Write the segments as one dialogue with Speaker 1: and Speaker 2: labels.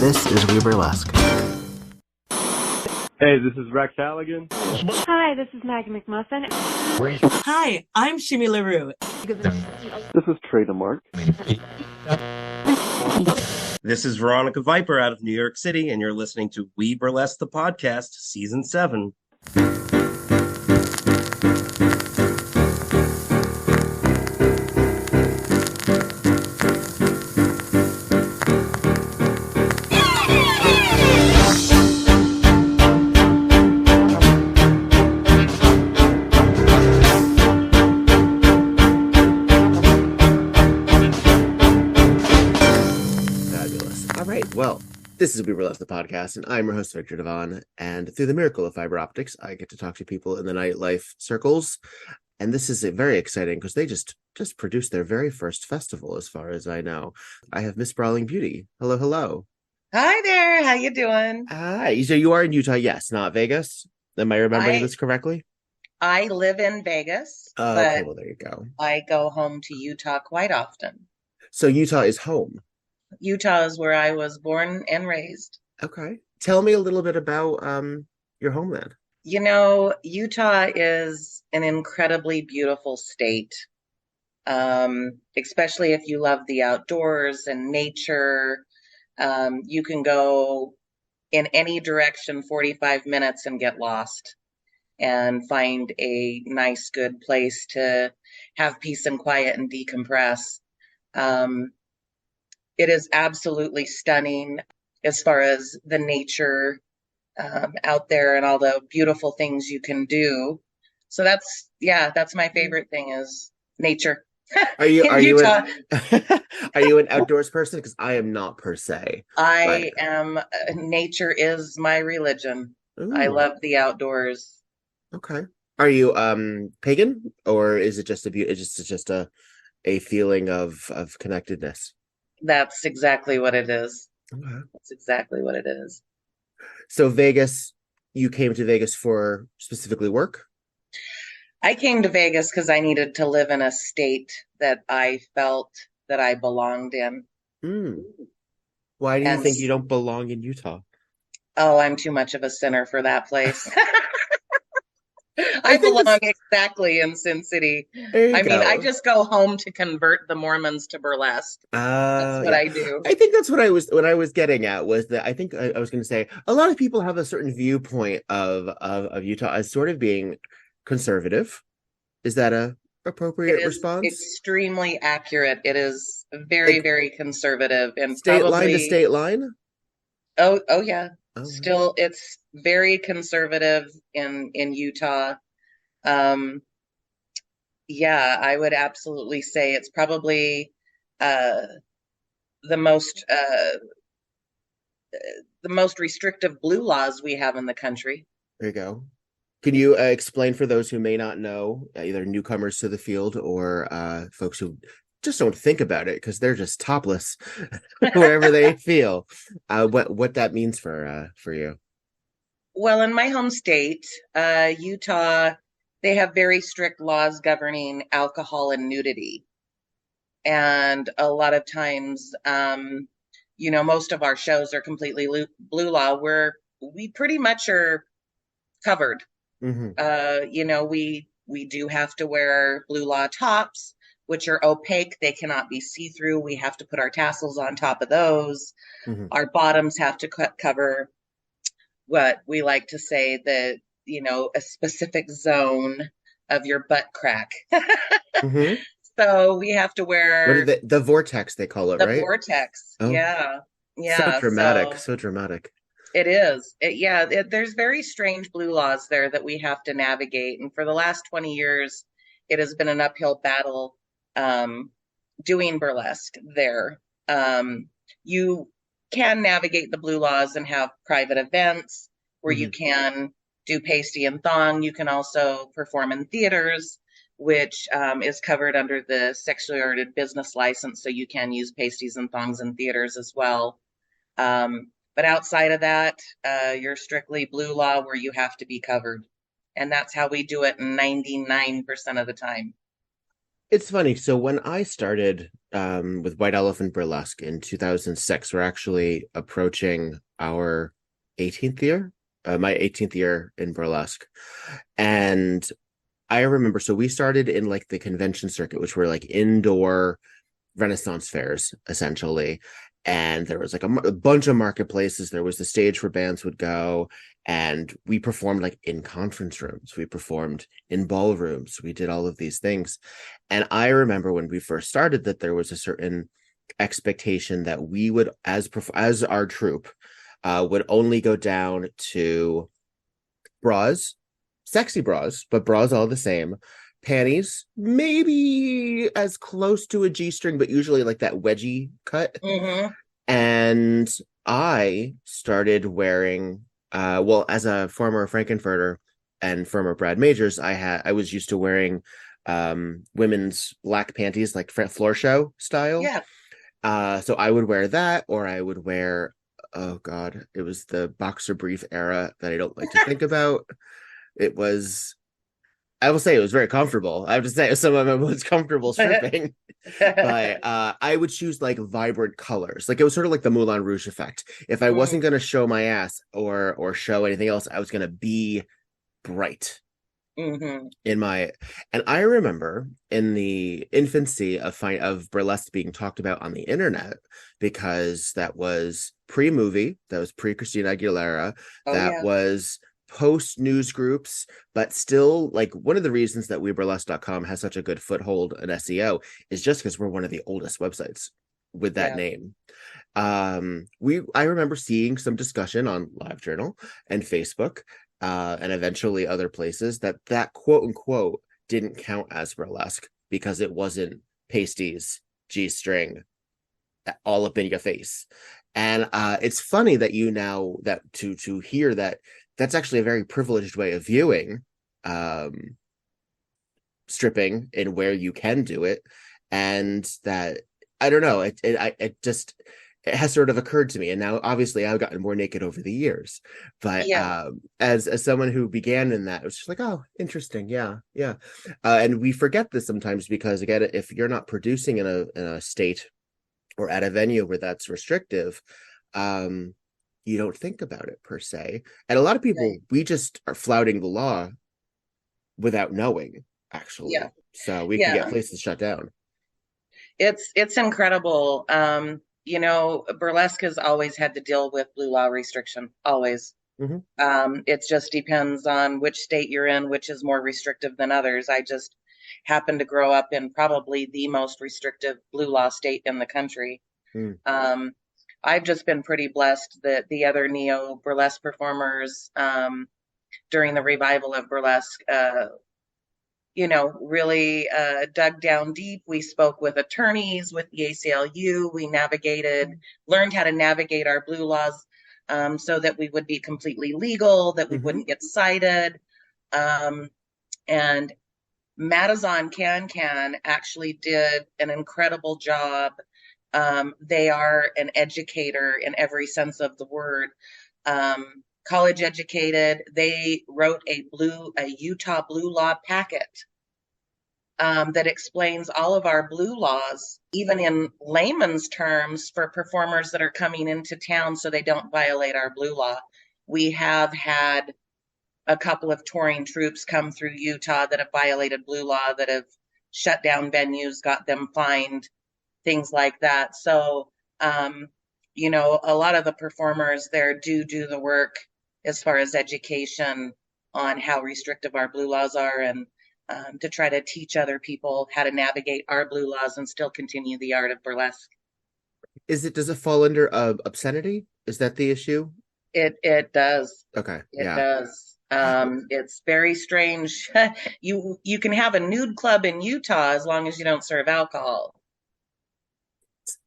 Speaker 1: This is WEBURLESQUE.
Speaker 2: Hey, this is Rex Halligan.
Speaker 3: Hi, this is Maggie McMuffin.
Speaker 4: Hi, I'm Shimi LaRue.
Speaker 2: This is Trina Mark.
Speaker 5: This is Veronica Viper out of New York City, and you're listening to We Burlesque the Podcast, Season 7.
Speaker 1: Well, this is We Burlesque the Podcast, and I'm your host, Victor Devon, and through the miracle of fiber optics, I get to talk to people in the nightlife circles, and this is very exciting because they just produced their very first festival, as far as I know. I have Miss Brawling Beauty. Hello, hello.
Speaker 6: Hi there, how you doing?
Speaker 1: Hi, so you are in Utah, yes, not Vegas? Am I remembering this correctly?
Speaker 6: I live in Vegas,
Speaker 1: okay,
Speaker 6: but
Speaker 1: well, there you go.
Speaker 6: I go home to Utah quite often.
Speaker 1: So Utah is home?
Speaker 6: Utah is where I was born and raised.
Speaker 1: Okay. Tell me a little bit about your homeland.
Speaker 6: You know, Utah is an incredibly beautiful state, especially if you love the outdoors and nature. You can go in any direction 45 minutes and get lost and find a nice, good place to have peace and quiet and decompress. It is absolutely stunning as far as the nature out there and all the beautiful things you can do. So that's my favorite thing is nature.
Speaker 1: Are you
Speaker 6: Utah.
Speaker 1: Are you an outdoors person? Because I am not per se.
Speaker 6: I am. Nature is my religion.
Speaker 1: Ooh.
Speaker 6: I love the outdoors.
Speaker 1: Okay. Are you pagan, or is it just a feeling of connectedness?
Speaker 6: That's exactly what it is.
Speaker 1: Okay.
Speaker 6: That's exactly what it is.
Speaker 1: So Vegas, you came to Vegas for specifically work?
Speaker 6: I came to Vegas because I needed to live in a state that I felt that I belonged in.
Speaker 1: Why do you think you don't belong in Utah?
Speaker 6: Oh, I'm too much of a sinner for that place. I belong exactly in Sin City. I just go home to convert the Mormons to burlesque. That's what I do.
Speaker 1: I think that's what I was getting at, was that I think I was going to say a lot of people have a certain viewpoint of Utah as sort of being conservative. Is that a appropriate response?
Speaker 6: Extremely accurate. It is very, very conservative, and
Speaker 1: state line to state line.
Speaker 6: Oh yeah. Oh, still, it's very conservative in Utah. Yeah, I would absolutely say it's probably the most restrictive blue laws we have in the country.
Speaker 1: There you go. Can you explain for those who may not know, either newcomers to the field or folks who just don't think about it because they're just topless wherever they feel, what that means for you?
Speaker 6: Well, in my home state, Utah, they have very strict laws governing alcohol and nudity. And a lot of times, most of our shows are completely blue law, where we pretty much are covered. Mm-hmm. We do have to wear blue law tops, which are opaque. They cannot be see-through. We have to put our tassels on top of those. Mm-hmm. Our bottoms have to cover what we like to say that, a specific zone of your butt crack. Mm-hmm. So we have to wear
Speaker 1: the vortex, they call it, right?
Speaker 6: The vortex. Oh. Yeah.
Speaker 1: So dramatic. So dramatic.
Speaker 6: It is. There's very strange blue laws there that we have to navigate. And for the last 20 years, it has been an uphill battle doing burlesque there. You can navigate the blue laws and have private events where you can do pasty and thong. You can also perform in theaters, which is covered under the sexually oriented business license. So you can use pasties and thongs in theaters as well. But outside of that, you're strictly blue law, where you have to be covered. And that's how we do it 99% of the time.
Speaker 1: It's funny. So when I started with White Elephant Burlesque in 2006, we're actually approaching our 18th year, my 18th year in burlesque. And I remember, so we started in like the convention circuit, which were like indoor Renaissance fairs, essentially. And there was like a bunch of marketplaces. There was the stage where bands would go, and we performed like in conference rooms. We performed in ballrooms. We did all of these things. And I remember when we first started that there was a certain expectation that we would, as our troupe, would only go down to bras, sexy bras, but bras all the same. Panties, maybe as close to a G-string, but usually like that wedgie cut.
Speaker 6: Mm-hmm.
Speaker 1: And I started wearing, well, as a former Frankenfurter and former Brad Majors, I was used to wearing women's black panties, like floor show style.
Speaker 6: Yeah.
Speaker 1: So I would wear that, or I would wear, oh God, it was the boxer brief era that I don't like to think about. It was, I will say it was very comfortable. I have to say it was some of my most comfortable stripping. But I would choose like vibrant colors. Like it was sort of like the Moulin Rouge effect. If I wasn't going to show my ass or show anything else, I was going to be bright in my. And I remember in the infancy of burlesque being talked about on the internet, because that was pre-movie, that was pre-Christina Aguilera, was post news groups, but still, like, one of the reasons that WeBurlesque.com has such a good foothold in SEO is just because we're one of the oldest websites with that name. I remember seeing some discussion on LiveJournal and Facebook, and eventually other places, that quote unquote didn't count as burlesque because it wasn't pasties, G-string, all up in your face. And it's funny that you now that to hear that that's actually a very privileged way of viewing stripping and where you can do it. And that, I don't know, it just, it has sort of occurred to me. And now obviously I've gotten more naked over the years, but as someone who began in that, it was just like, oh, interesting. Yeah. And we forget this sometimes because, again, if you're not producing in a state or at a venue where that's restrictive, you don't think about it per se. And a lot of people, we just are flouting the law without knowing, actually. So we can get places shut down.
Speaker 6: It's incredible. Burlesque has always had to deal with blue law restriction, always. It just depends on which state you're in, which is more restrictive than others. I just happened to grow up in probably the most restrictive blue law state in the country. I've just been pretty blessed that the other neo burlesque performers during the revival of burlesque, really dug down deep. We spoke with attorneys, with the ACLU. We learned how to navigate our blue laws so that we would be completely legal, that we wouldn't get cited. And Madazon Can actually did an incredible job. They are an educator in every sense of the word. College educated. They wrote a Utah blue law packet that explains all of our blue laws, even in layman's terms, for performers that are coming into town so they don't violate our blue law. We have had a couple of touring troops come through Utah that have violated blue law, that have shut down venues, got them fined, things like that. So, a lot of the performers there do the work as far as education on how restrictive our blue laws are, and to try to teach other people how to navigate our blue laws and still continue the art of burlesque.
Speaker 1: Does it fall under obscenity? Is that the issue?
Speaker 6: It does.
Speaker 1: Okay.
Speaker 6: It does. It's very strange. You can have a nude club in Utah as long as you don't serve alcohol.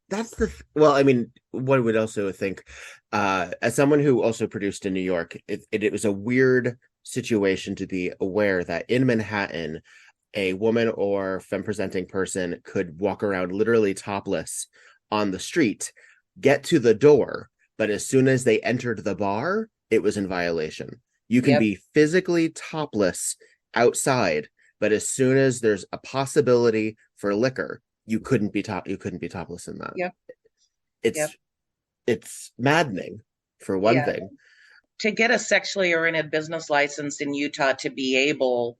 Speaker 1: That's well, I mean, one would also think, as someone who also produced in New York, it was a weird situation to be aware that in Manhattan, a woman or femme-presenting person could walk around literally topless on the street, get to the door, but as soon as they entered the bar, it was in violation. You can be physically topless outside, but as soon as there's a possibility for liquor, you couldn't be topless in that.
Speaker 6: Yep.
Speaker 1: It's
Speaker 6: Yep.
Speaker 1: it's maddening for one thing.
Speaker 6: To get a sexually oriented business license in Utah to be able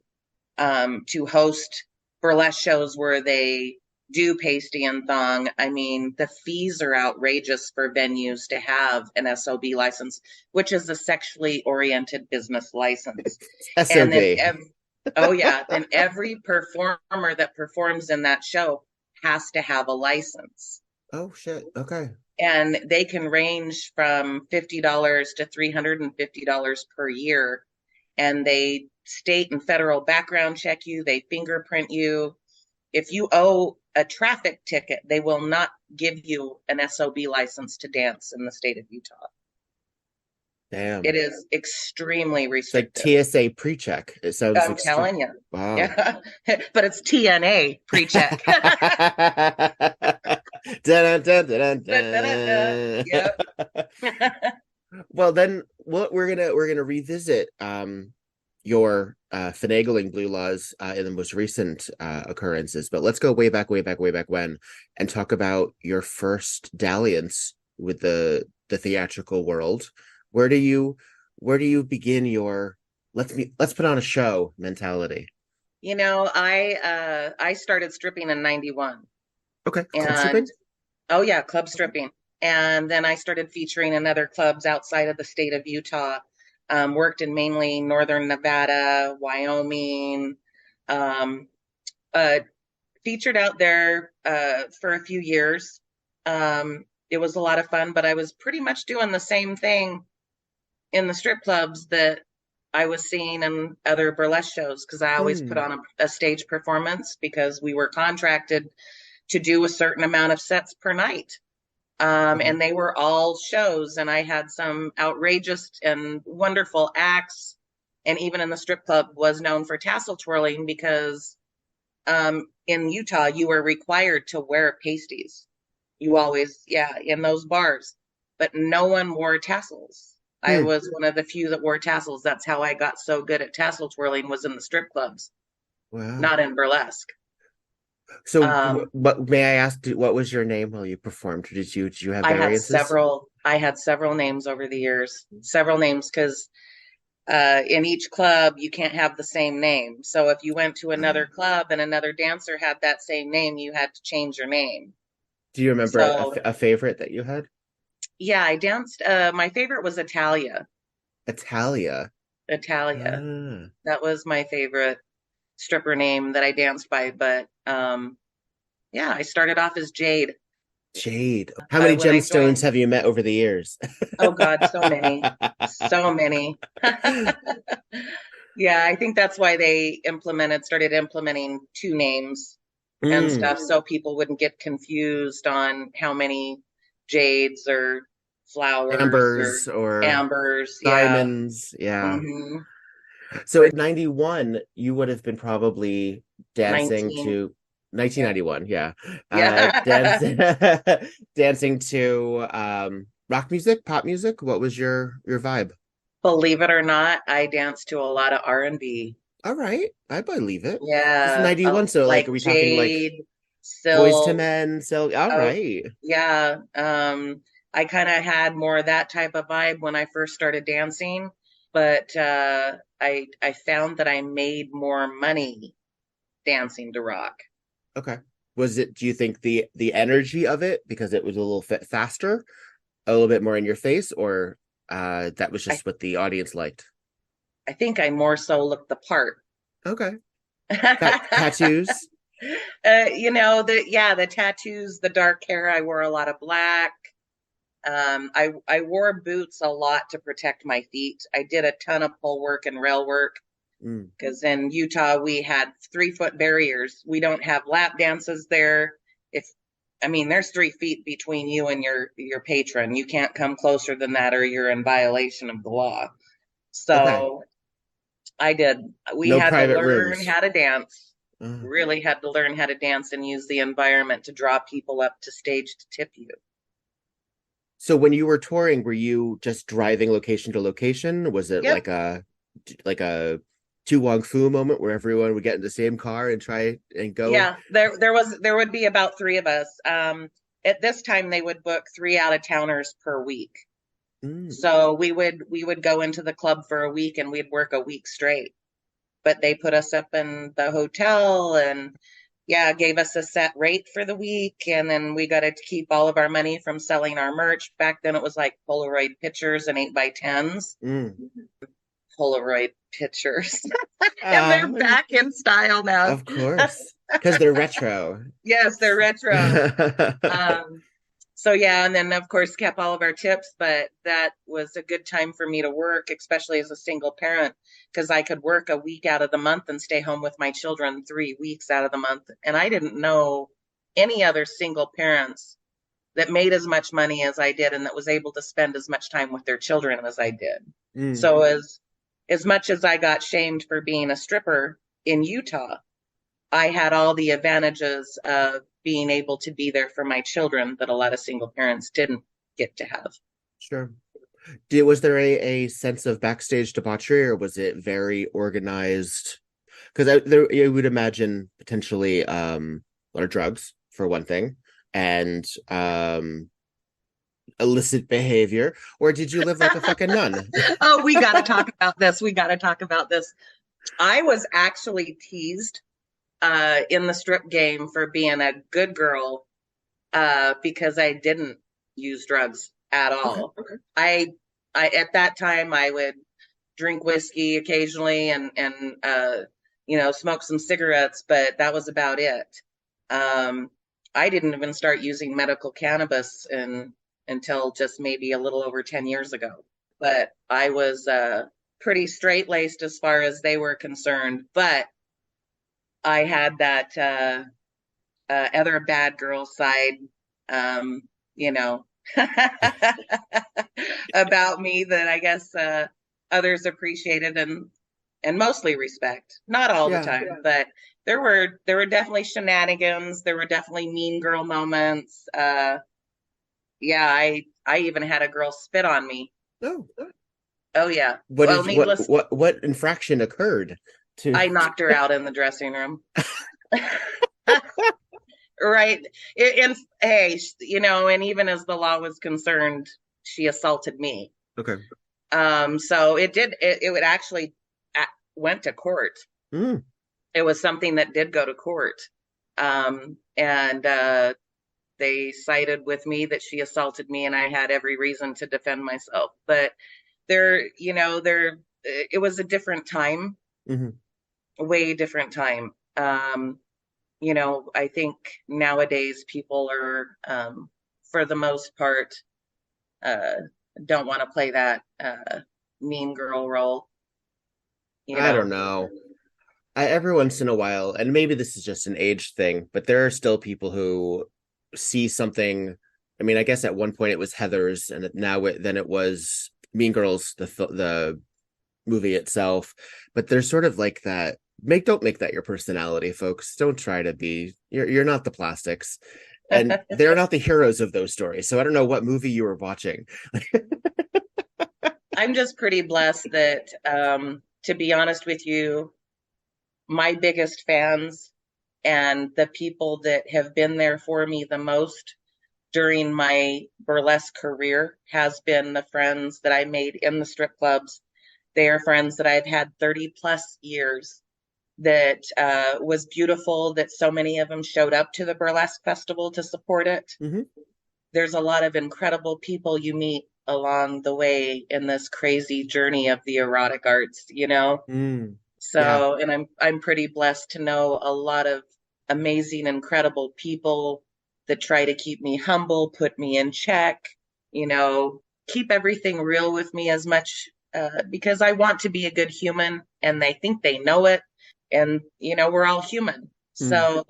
Speaker 6: to host burlesque shows where they do pasty and thong, I mean, the fees are outrageous for venues to have an SOB license, which is a sexually oriented business license.
Speaker 1: SOB.
Speaker 6: And then, then every performer that performs in that show has to have a license.
Speaker 1: Oh, shit. Okay.
Speaker 6: And they can range from $50 to $350 per year. And they state and federal background check you. They fingerprint you. If you owe a traffic ticket, they will not give you an SOB license to dance in the state of Utah.
Speaker 1: Damn.
Speaker 6: It is extremely restrictive.
Speaker 1: It's like TSA pre-check. It sounds
Speaker 6: I'm telling you.
Speaker 1: Wow.
Speaker 6: Yeah. But it's TNA pre-check.
Speaker 1: Dun, dun, dun, dun, dun.
Speaker 6: Yep.
Speaker 1: Well, then what we're gonna revisit your finagling blue laws in the most recent occurrences, but let's go way back when and talk about your first dalliance with the theatrical world. Where do you begin your let's put on a show mentality?
Speaker 6: You know, I started stripping in 91.
Speaker 1: Okay.
Speaker 6: Club stripping? Oh yeah, club stripping. And then I started featuring in other clubs outside of the state of Utah. Worked in mainly northern Nevada, Wyoming. Featured out there for a few years. It was a lot of fun, but I was pretty much doing the same thing in the strip clubs that I was seeing in other burlesque shows, because I always put on a stage performance because we were contracted to do a certain amount of sets per night. And they were all shows, and I had some outrageous and wonderful acts. And even in the strip club was known for tassel twirling because in Utah, you were required to wear pasties. You always, in those bars, but no one wore tassels. I was one of the few that wore tassels. That's how I got so good at tassel twirling, was in the strip clubs. Wow. Not in burlesque.
Speaker 1: So, but may I ask, what was your name while you performed? Did you have variances?
Speaker 6: I had several names over the years. Several names, because in each club you can't have the same name. So if you went to another club and another dancer had that same name, you had to change your name.
Speaker 1: Do you remember a favorite that you had?
Speaker 6: Yeah, I danced. My favorite was Italia.
Speaker 1: Italia.
Speaker 6: That was my favorite stripper name that I danced by. But I started off as Jade. How many gemstones have you met over the years? Oh God, so many. Yeah, I think that's why they started implementing two names and stuff, so people wouldn't get confused on how many jades or flowers
Speaker 1: or
Speaker 6: ambers,
Speaker 1: diamonds. Yeah. Mm-hmm. So at 91, you would have been probably dancing to 1991. Yeah. Dancing to rock music, pop music. What was your vibe?
Speaker 6: Believe it or not, I danced to a lot of R&B.
Speaker 1: All right, I believe it.
Speaker 6: Yeah,
Speaker 1: it's 91. So like, are we talking like Boyz II Men? So right.
Speaker 6: Yeah. I kind of had more of that type of vibe when I first started dancing, but I found that I made more money dancing to rock.
Speaker 1: Okay. Was it? Do you think the energy of it, because it was a little bit faster, a little bit more in your face, or that was just what the audience liked?
Speaker 6: I think I more so looked the part.
Speaker 1: Okay. Tattoos.
Speaker 6: The tattoos, the dark hair. I wore a lot of black. I wore boots a lot to protect my feet. I did a ton of pole work and rail work because in Utah we had 3-foot barriers. We don't have lap dances there. There's 3 feet between you and your patron. You can't come closer than that or you're in violation of the law. So I did. We had to learn how to dance. Really had to learn how to dance and use the environment to draw people up to stage to tip you.
Speaker 1: So when you were touring, were you just driving location to location? Was it like a Tu Wong Fu moment where everyone would get in the same car and try and go?
Speaker 6: Yeah, there would be about three of us. At this time, they would book 3 out-of-towners per week. So we would go into the club for a week and we'd work a week straight. But they put us up in the hotel and gave us a set rate for the week, and then we got to keep all of our money from selling our merch. Back then it was like Polaroid pictures and 8x10s. Polaroid pictures. And they're back in style now.
Speaker 1: Of course. Because they're retro.
Speaker 6: Yes, they're retro. So and then of course kept all of our tips, but that was a good time for me to work, especially as a single parent, because I could work a week out of the month and stay home with my children 3 weeks out of the month. And I didn't know any other single parents that made as much money as I did and that was able to spend as much time with their children as I did. So as much as I got shamed for being a stripper in Utah, I had all the advantages of being able to be there for my children that a lot of single parents didn't get to have.
Speaker 1: Sure. Was there a sense of backstage debauchery, or was it very organized? Because I would imagine potentially a lot of drugs, for one thing, and illicit behavior. Or did you live like a fucking nun?
Speaker 6: Oh, we got to talk about this. I was actually teased in the strip game for being a good girl because I didn't use drugs at all. Okay. I at that time I would drink whiskey occasionally and smoke some cigarettes, but that was about it. I didn't even start using medical cannabis until just maybe a little over 10 years ago. But I was pretty straight-laced as far as they were concerned, but I had that other bad girl side, about me that I guess others appreciated and mostly respect. Not all the time, but there were definitely shenanigans. There were definitely mean girl moments. I even had a girl spit on me. Oh yeah.
Speaker 1: What infraction occurred?
Speaker 6: I knocked her out in the dressing room. Right. And hey, and even as the law was concerned, she assaulted me.
Speaker 1: Okay.
Speaker 6: So it would actually went to court. It was something that did go to court. And they sided with me that she assaulted me and I had every reason to defend myself. But it was a different time. Way different time. I think nowadays people are, for the most part, don't want to play that mean girl role.
Speaker 1: I don't know. Every once in a while, and maybe this is just an age thing, but there are still people who see something. I mean, I guess at one point it was Heathers, and then it was Mean Girls, the movie itself. But there's sort of like that. Don't make that your personality, folks. Don't try to be. You're not the Plastics, and they're not the heroes of those stories. So I don't know what movie you were watching.
Speaker 6: I'm just pretty blessed that, to be honest with you, my biggest fans and the people that have been there for me the most during my burlesque career has been the friends that I made in the strip clubs. They are friends that I've had 30 plus years. That was beautiful that so many of them showed up to the burlesque festival to support it. There's a lot of incredible people you meet along the way in this crazy journey of the erotic arts, So, and I'm pretty blessed to know a lot of amazing, incredible people that try to keep me humble, put me in check, keep everything real with me as much because I want to be a good human and they think they know it. And, we're all human. So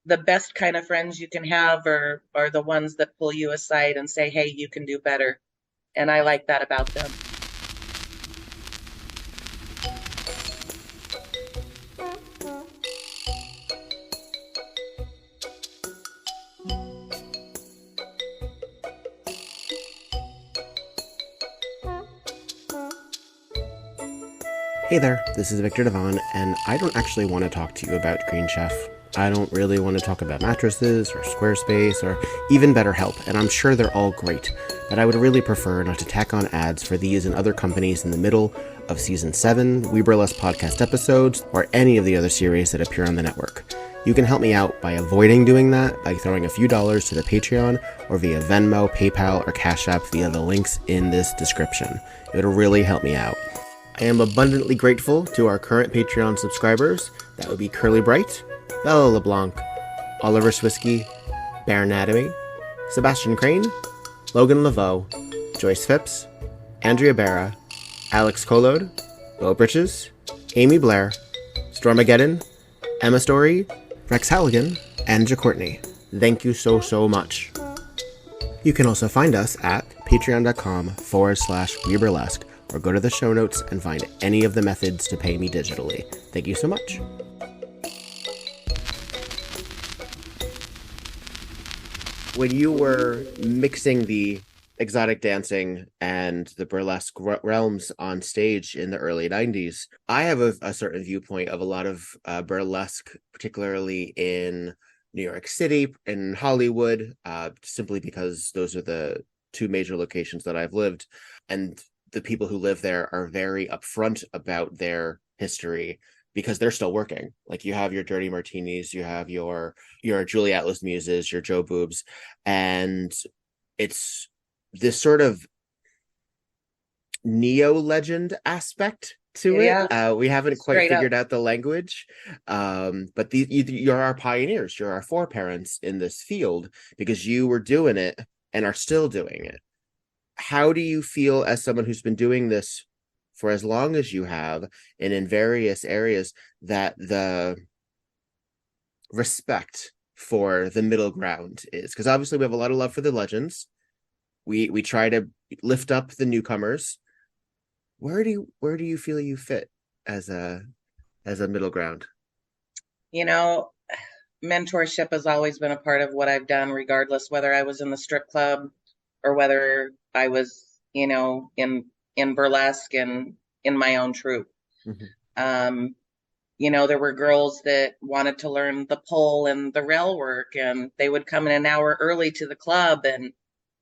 Speaker 6: the best kind of friends you can have are the ones that pull you aside and say, hey, you can do better. And I like that about them.
Speaker 1: Hey there, this is Victor Devon, and I don't actually want to talk to you about Green Chef. I don't really want to talk about mattresses or Squarespace or even BetterHelp, and I'm sure they're all great, but I would really prefer not to tack on ads for these and other companies in the middle of Season 7, We Burlesque podcast episodes, or any of the other series that appear on the network. You can help me out by avoiding doing that by throwing a few dollars to the Patreon or via Venmo, PayPal, or Cash App via the links in this description. It'll really help me out. I am abundantly grateful to our current Patreon subscribers. That would be Curly Bright, Bella LeBlanc, Oliver Swisky, Bear Anatomy, Sebastian Crane, Logan Laveau, Joyce Phipps, Andrea Barra, Alex Kolode, Bo Britches, Amy Blair, Stormageddon, Emma Story, Rex Halligan, and Jacourtney. Thank you so much. You can also find us at patreon.com/WeBurlesque, or go to the show notes and find any of the methods to pay me digitally. Thank you so much. When you were mixing the exotic dancing and the burlesque realms on stage in the early 90s, I have a certain viewpoint of a lot of burlesque, particularly in New York City and Hollywood, simply because those are the two major locations that I've lived. And the people who live there are very upfront about their history because they're still working. Like, you have your Dirty Martinis, you have your Julie Atlas Muses, your Joe Boobs, and it's this sort of neo-legend aspect to it. We haven't quite figured out the language, but you're our pioneers, you're our foreparents in this field because you were doing it and are still doing it. How do you feel, as someone who's been doing this for as long as you have and in various areas, that the respect for the middle ground is? Because obviously we have a lot of love for the legends. We try to lift up the newcomers. Where do you feel you fit as a middle ground?
Speaker 6: You know, mentorship has always been a part of what I've done, regardless whether I was in the strip club or whether I was, in burlesque and in my own troupe. Mm-hmm. There were girls that wanted to learn the pole and the rail work, and they would come in an hour early to the club, and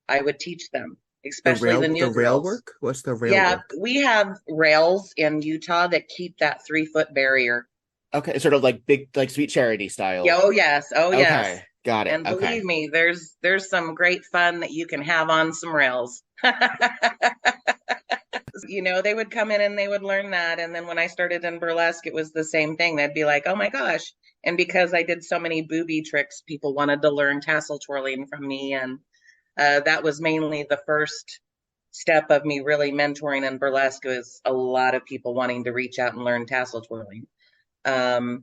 Speaker 6: I would teach them, especially the new girls.
Speaker 1: The rail work? What's the rail work?
Speaker 6: Yeah, we have rails in Utah that keep that 3-foot barrier.
Speaker 1: Okay, sort of like big, like Sweet Charity style.
Speaker 6: Oh yes.
Speaker 1: Okay, got it.
Speaker 6: And believe me, there's some great fun that you can have on some rails. They would come in and they would learn that. And then when I started in burlesque, it was the same thing. They'd be like, oh my gosh. And because I did so many booby tricks, people wanted to learn tassel twirling from me. And that was mainly the first step of me really mentoring in burlesque, was a lot of people wanting to reach out and learn tassel twirling. But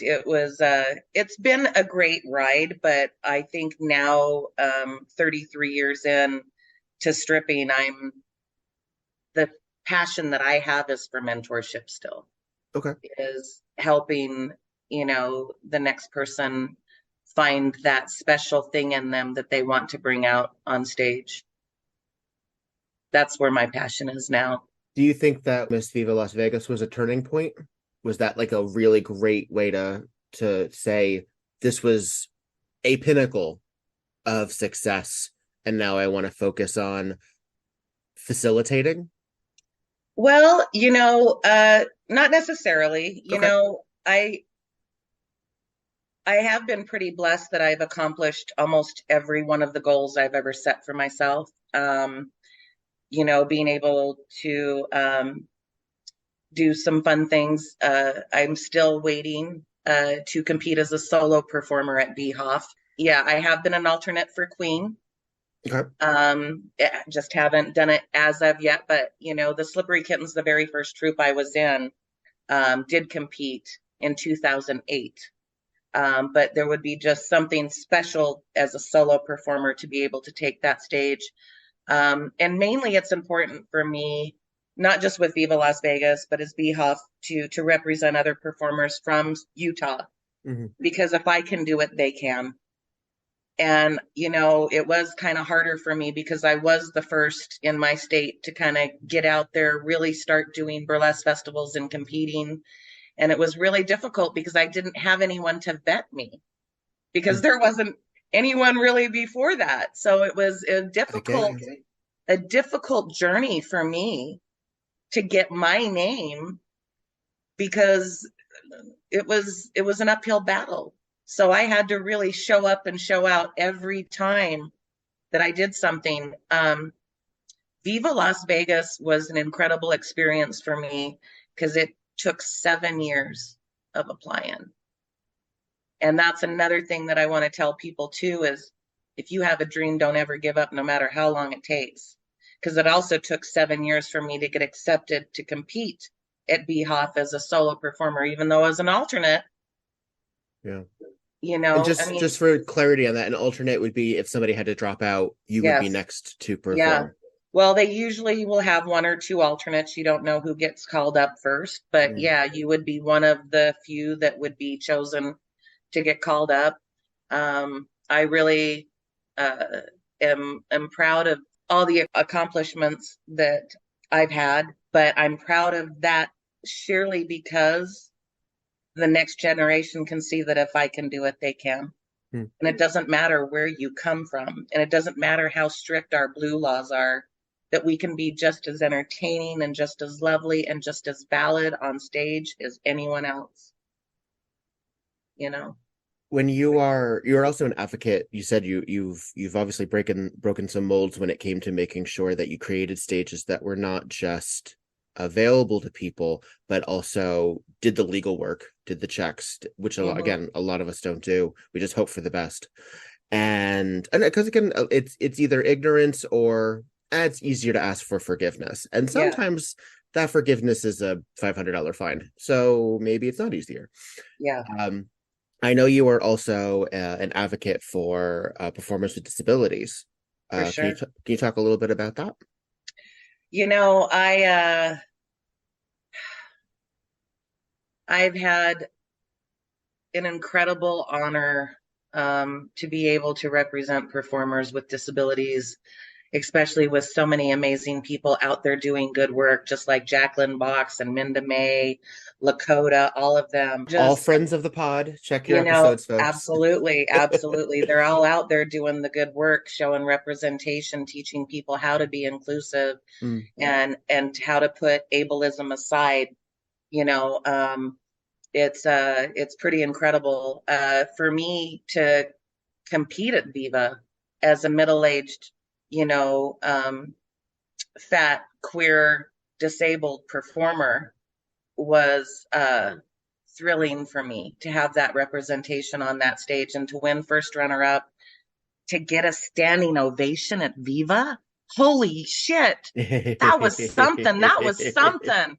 Speaker 6: it's been a great ride. But I think now, 33 years in to stripping, the passion that I have is for mentorship still.
Speaker 1: Okay.
Speaker 6: Is helping, the next person find that special thing in them that they want to bring out on stage. That's where my passion is now.
Speaker 1: Do you think that Miss Viva Las Vegas was a turning point? Was that like a really great way to say this was a pinnacle of success and now I want to focus on facilitating?
Speaker 6: Well, not necessarily. I have been pretty blessed that I've accomplished almost every one of the goals I've ever set for myself. Being able to do some fun things. I'm still waiting to compete as a solo performer at BHOF. Yeah, I have been an alternate for Queen. Okay. Just haven't done it as of yet, but the Slippery Kittens, the very first troupe I was in, did compete in 2008. But there would be just something special as a solo performer to be able to take that stage. And mainly it's important for me, not just with Viva Las Vegas, but as BHOF, to represent other performers from Utah. Mm-hmm. Because if I can do it, they can. And, you know, it was kind of harder for me because I was the first in my state to kind of get out there, really start doing burlesque festivals and competing. And it was really difficult because I didn't have anyone to vet me because there wasn't anyone really before that. So it was a difficult journey for me to get my name because it was an uphill battle. So I had to really show up and show out every time that I did something. Viva Las Vegas was an incredible experience for me because it took 7 years of applying. And that's another thing that I want to tell people too, is if you have a dream, don't ever give up, no matter how long it takes. Because it also took 7 years for me to get accepted to compete at BHOF as a solo performer, even though as an alternate.
Speaker 1: Yeah.
Speaker 6: You know,
Speaker 1: and just for clarity on that, an alternate would be if somebody had to drop out, you would be next to perform.
Speaker 6: Yeah. Well, they usually will have 1 or 2 alternates. You don't know who gets called up first, but yeah, you would be one of the few that would be chosen to get called up. I really am proud of all the accomplishments that I've had, but I'm proud of that surely because the next generation can see that if I can do it, they can. And it doesn't matter where you come from, and it doesn't matter how strict our blue laws are, that we can be just as entertaining and just as lovely and just as valid on stage as anyone else. You know,
Speaker 1: when you're also an advocate, you said you've obviously broken some molds when it came to making sure that you created stages that were not just available to people, but also did the legal work, did the checks, which again, a lot of us don't do. We just hope for the best. And because again, it's either ignorance or it's easier to ask for forgiveness. And sometimes that forgiveness is a $500 fine. So maybe it's not easier.
Speaker 6: Yeah.
Speaker 1: I know you are also an advocate for performers with disabilities.
Speaker 6: For sure.
Speaker 1: Can you talk a little bit about that?
Speaker 6: You know, I've had an incredible honor to be able to represent performers with disabilities, especially with so many amazing people out there doing good work, just like Jacqueline Box and Minda May, Lakota, all of them.
Speaker 1: All friends of the pod. Check your episodes, folks.
Speaker 6: Absolutely. They're all out there doing the good work, showing representation, teaching people how to be inclusive and how to put ableism aside. You know, it's pretty incredible for me to compete at Viva as a middle-aged, you know, fat, queer, disabled performer was thrilling for me to have that representation on that stage and to win first runner-up, to get a standing ovation at Viva. Holy shit. That was something.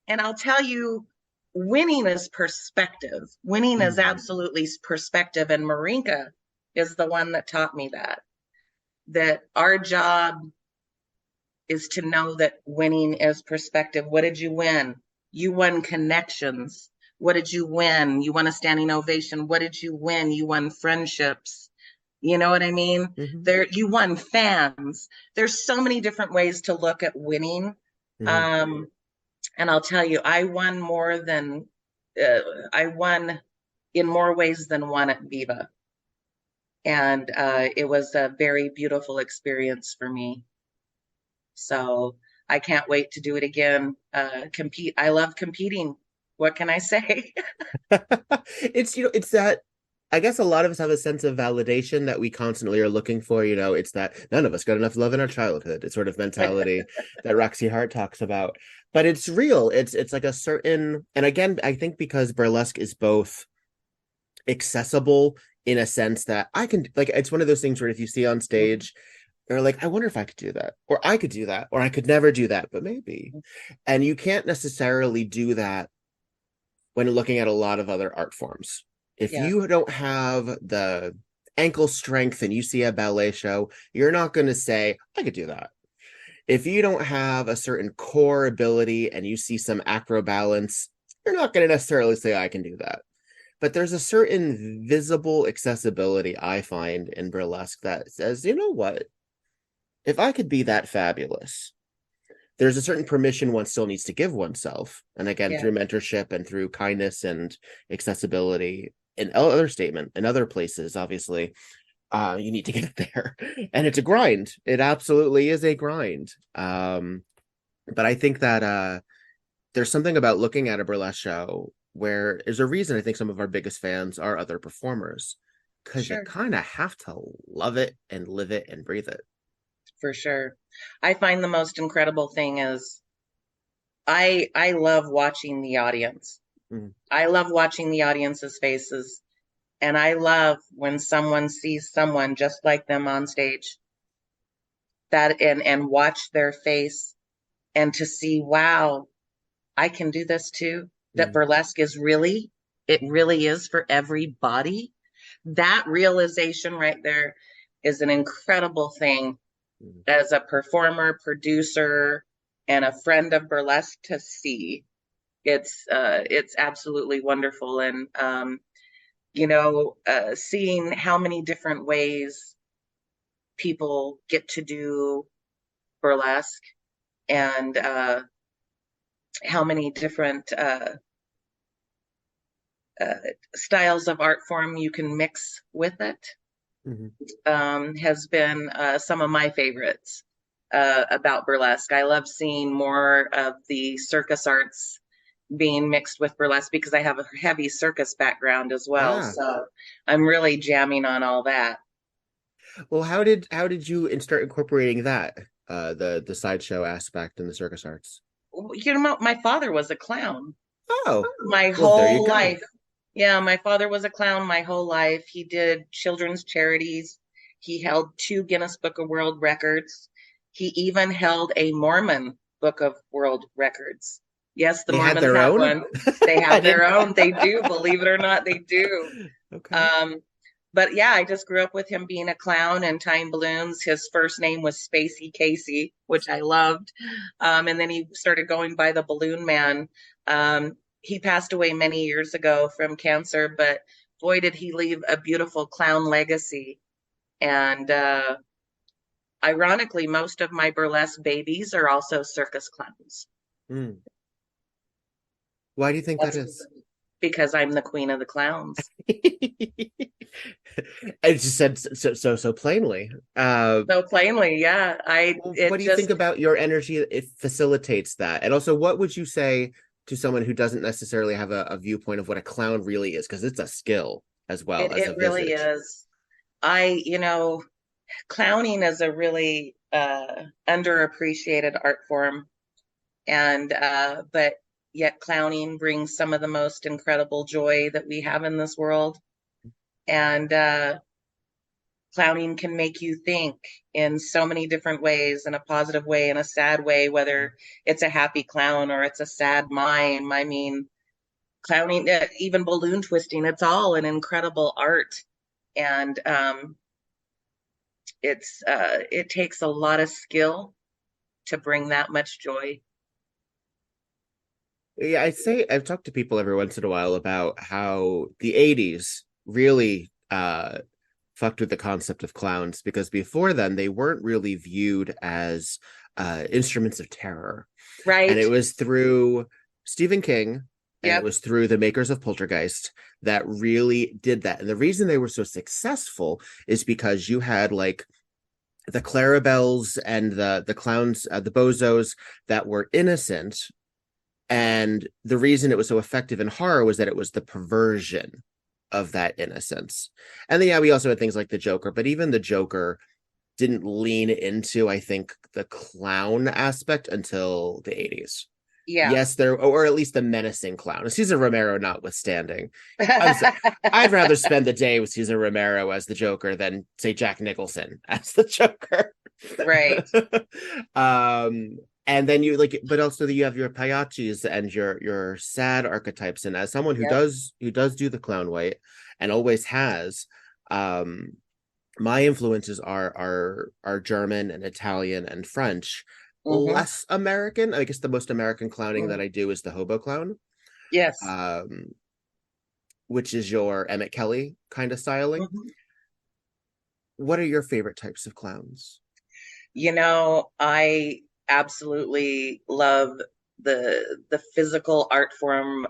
Speaker 6: And I'll tell you, winning is perspective. Winning is absolutely perspective. And Marinka is the one that taught me that our job is to know that winning is perspective. What did you win? You won connections. What did you win? You won a standing ovation. What did you win? You won friendships. You know what I mean? You won fans. There's so many different ways to look at winning. And I'll tell you, I won in more ways than one at Viva. And it was a very beautiful experience for me. So I can't wait to do it again. Compete. I love competing. What can I say?
Speaker 1: It's that, I guess a lot of us have a sense of validation that we constantly are looking for. You know, it's that none of us got enough love in our childhood. It's sort of mentality that Roxy Hart talks about. But it's real. It's like a certain, and again, I think because burlesque is both accessible in a sense that I can, like, it's one of those things where if you see on stage, you're like, I wonder if I could do that, or I could do that, or I could never do that, but maybe. And you can't necessarily do that when looking at a lot of other art forms. If you don't have the ankle strength and you see a ballet show, you're not going to say, I could do that. If you don't have a certain core ability and you see some acro balance, you're not going to necessarily say, I can do that. but there's a certain visible accessibility I find in burlesque that says, you know what? If I could be that fabulous, there's a certain permission one still needs to give oneself. And again, through mentorship and through kindness and accessibility and other places, obviously, you need to get there. And it's a grind. It absolutely is a grind. But I think that there's something about looking at a burlesque show where there's a reason I think some of our biggest fans are other performers, because you kind of have to love it and live it and breathe it.
Speaker 6: For sure. I find the most incredible thing is I love watching the audience.
Speaker 1: Mm-hmm.
Speaker 6: I love watching the audience's faces. And I love when someone sees someone just like them on stage, that and watch their face and to see, wow, I can do this too. That burlesque is really is for everybody. That realization right there is an incredible thing as a performer, producer, and a friend of burlesque to see. It's absolutely wonderful. And seeing how many different ways people get to do burlesque and how many different styles of art form you can mix with it has been some of my favorites about burlesque. I love seeing more of the circus arts being mixed with burlesque because I have a heavy circus background as well. So I'm really jamming on all that.
Speaker 1: Well, how did you start incorporating that, the sideshow aspect in the circus arts?
Speaker 6: My father was a clown.
Speaker 1: Oh,
Speaker 6: my whole life. Yeah, my father was a clown my whole life. He did children's charities. He held 2 Guinness Book of World Records. He even held a Mormon Book of World Records. Yes, the Mormons have one. They have their own. They do, believe it or not, they do.
Speaker 1: Okay.
Speaker 6: But yeah, I just grew up with him being a clown and tying balloons. His first name was Spacey Casey, which I loved. And then he started going by the Balloon Man. He passed away many years ago from cancer, but boy, did he leave a beautiful clown legacy. And ironically, most of my burlesque babies are also circus clowns.
Speaker 1: Why do you think that is?
Speaker 6: Because I'm the queen of the clowns.
Speaker 1: I just said so plainly.
Speaker 6: So plainly, yeah.
Speaker 1: What do you think about your energy? It facilitates that. And also, what would you say to someone who doesn't necessarily have a viewpoint of what a clown really is? Because it's a skill as well.
Speaker 6: It really is. Clowning is a really underappreciated art form. And but yet clowning brings some of the most incredible joy that we have in this world. And clowning can make you think in so many different ways, in a positive way, in a sad way, whether it's a happy clown or it's a sad mime. I mean, clowning, even balloon twisting, it's all an incredible art. And it takes a lot of skill to bring that much joy.
Speaker 1: Yeah, I've talked to people every once in a while about how the 80s really fucked with the concept of clowns, because before then they weren't really viewed as instruments of terror.
Speaker 6: Right.
Speaker 1: And it was through Stephen King and it was through the makers of Poltergeist that really did that. And the reason they were so successful is because you had like the Clarabelles and the clowns, the bozos that were innocent. And the reason it was so effective in horror was that it was the perversion of that innocence. And then, we also had things like the Joker, but even the Joker didn't lean into, I think, the clown aspect until the 80s.
Speaker 6: Yeah.
Speaker 1: Yes, or at least the menacing clown. Cesar Romero notwithstanding. I'd rather spend the day with Cesar Romero as the Joker than, say, Jack Nicholson as the Joker.
Speaker 6: Right.
Speaker 1: And then but also you have your pagliaccis and your sad archetypes. And as someone who does do the clown white and always has, my influences are German and Italian and French, less American. I guess the most American clowning that I do is the hobo clown.
Speaker 6: Yes.
Speaker 1: which is your Emmett Kelly kind of styling.
Speaker 6: Mhm.
Speaker 1: What are your favorite types of clowns?
Speaker 6: I absolutely love the physical art form.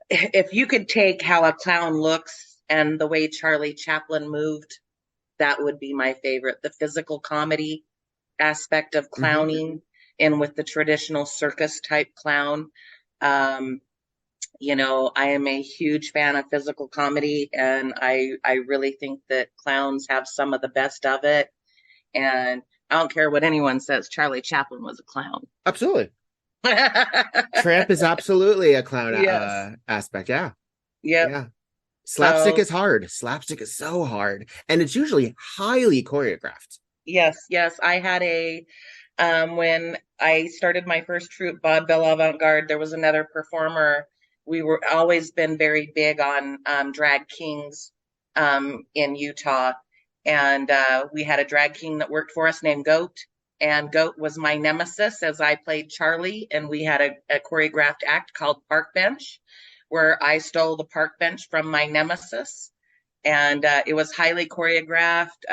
Speaker 6: If you could take how a clown looks and the way Charlie Chaplin moved, that would be my favorite. The physical comedy aspect of clowning and with the traditional circus type clown. Um, I am a huge fan of physical comedy, and I really think that clowns have some of the best of it. And I don't care what anyone says, Charlie Chaplin was a clown.
Speaker 1: Absolutely. Tramp is absolutely a clown
Speaker 6: Yes.
Speaker 1: aspect. Yeah.
Speaker 6: Yep.
Speaker 1: Yeah. Slapstick
Speaker 6: So
Speaker 1: is hard. Slapstick is so hard. And it's usually highly choreographed.
Speaker 6: yes. I had when I started my first troupe, Vaudeville Avant-Garde, there was another performer. We were always been very big on drag kings in Utah. And we had a drag king that worked for us named Goat. And Goat was my nemesis as I played Charlie. And we had a choreographed act called Park Bench, where I stole the park bench from my nemesis. And it was highly choreographed.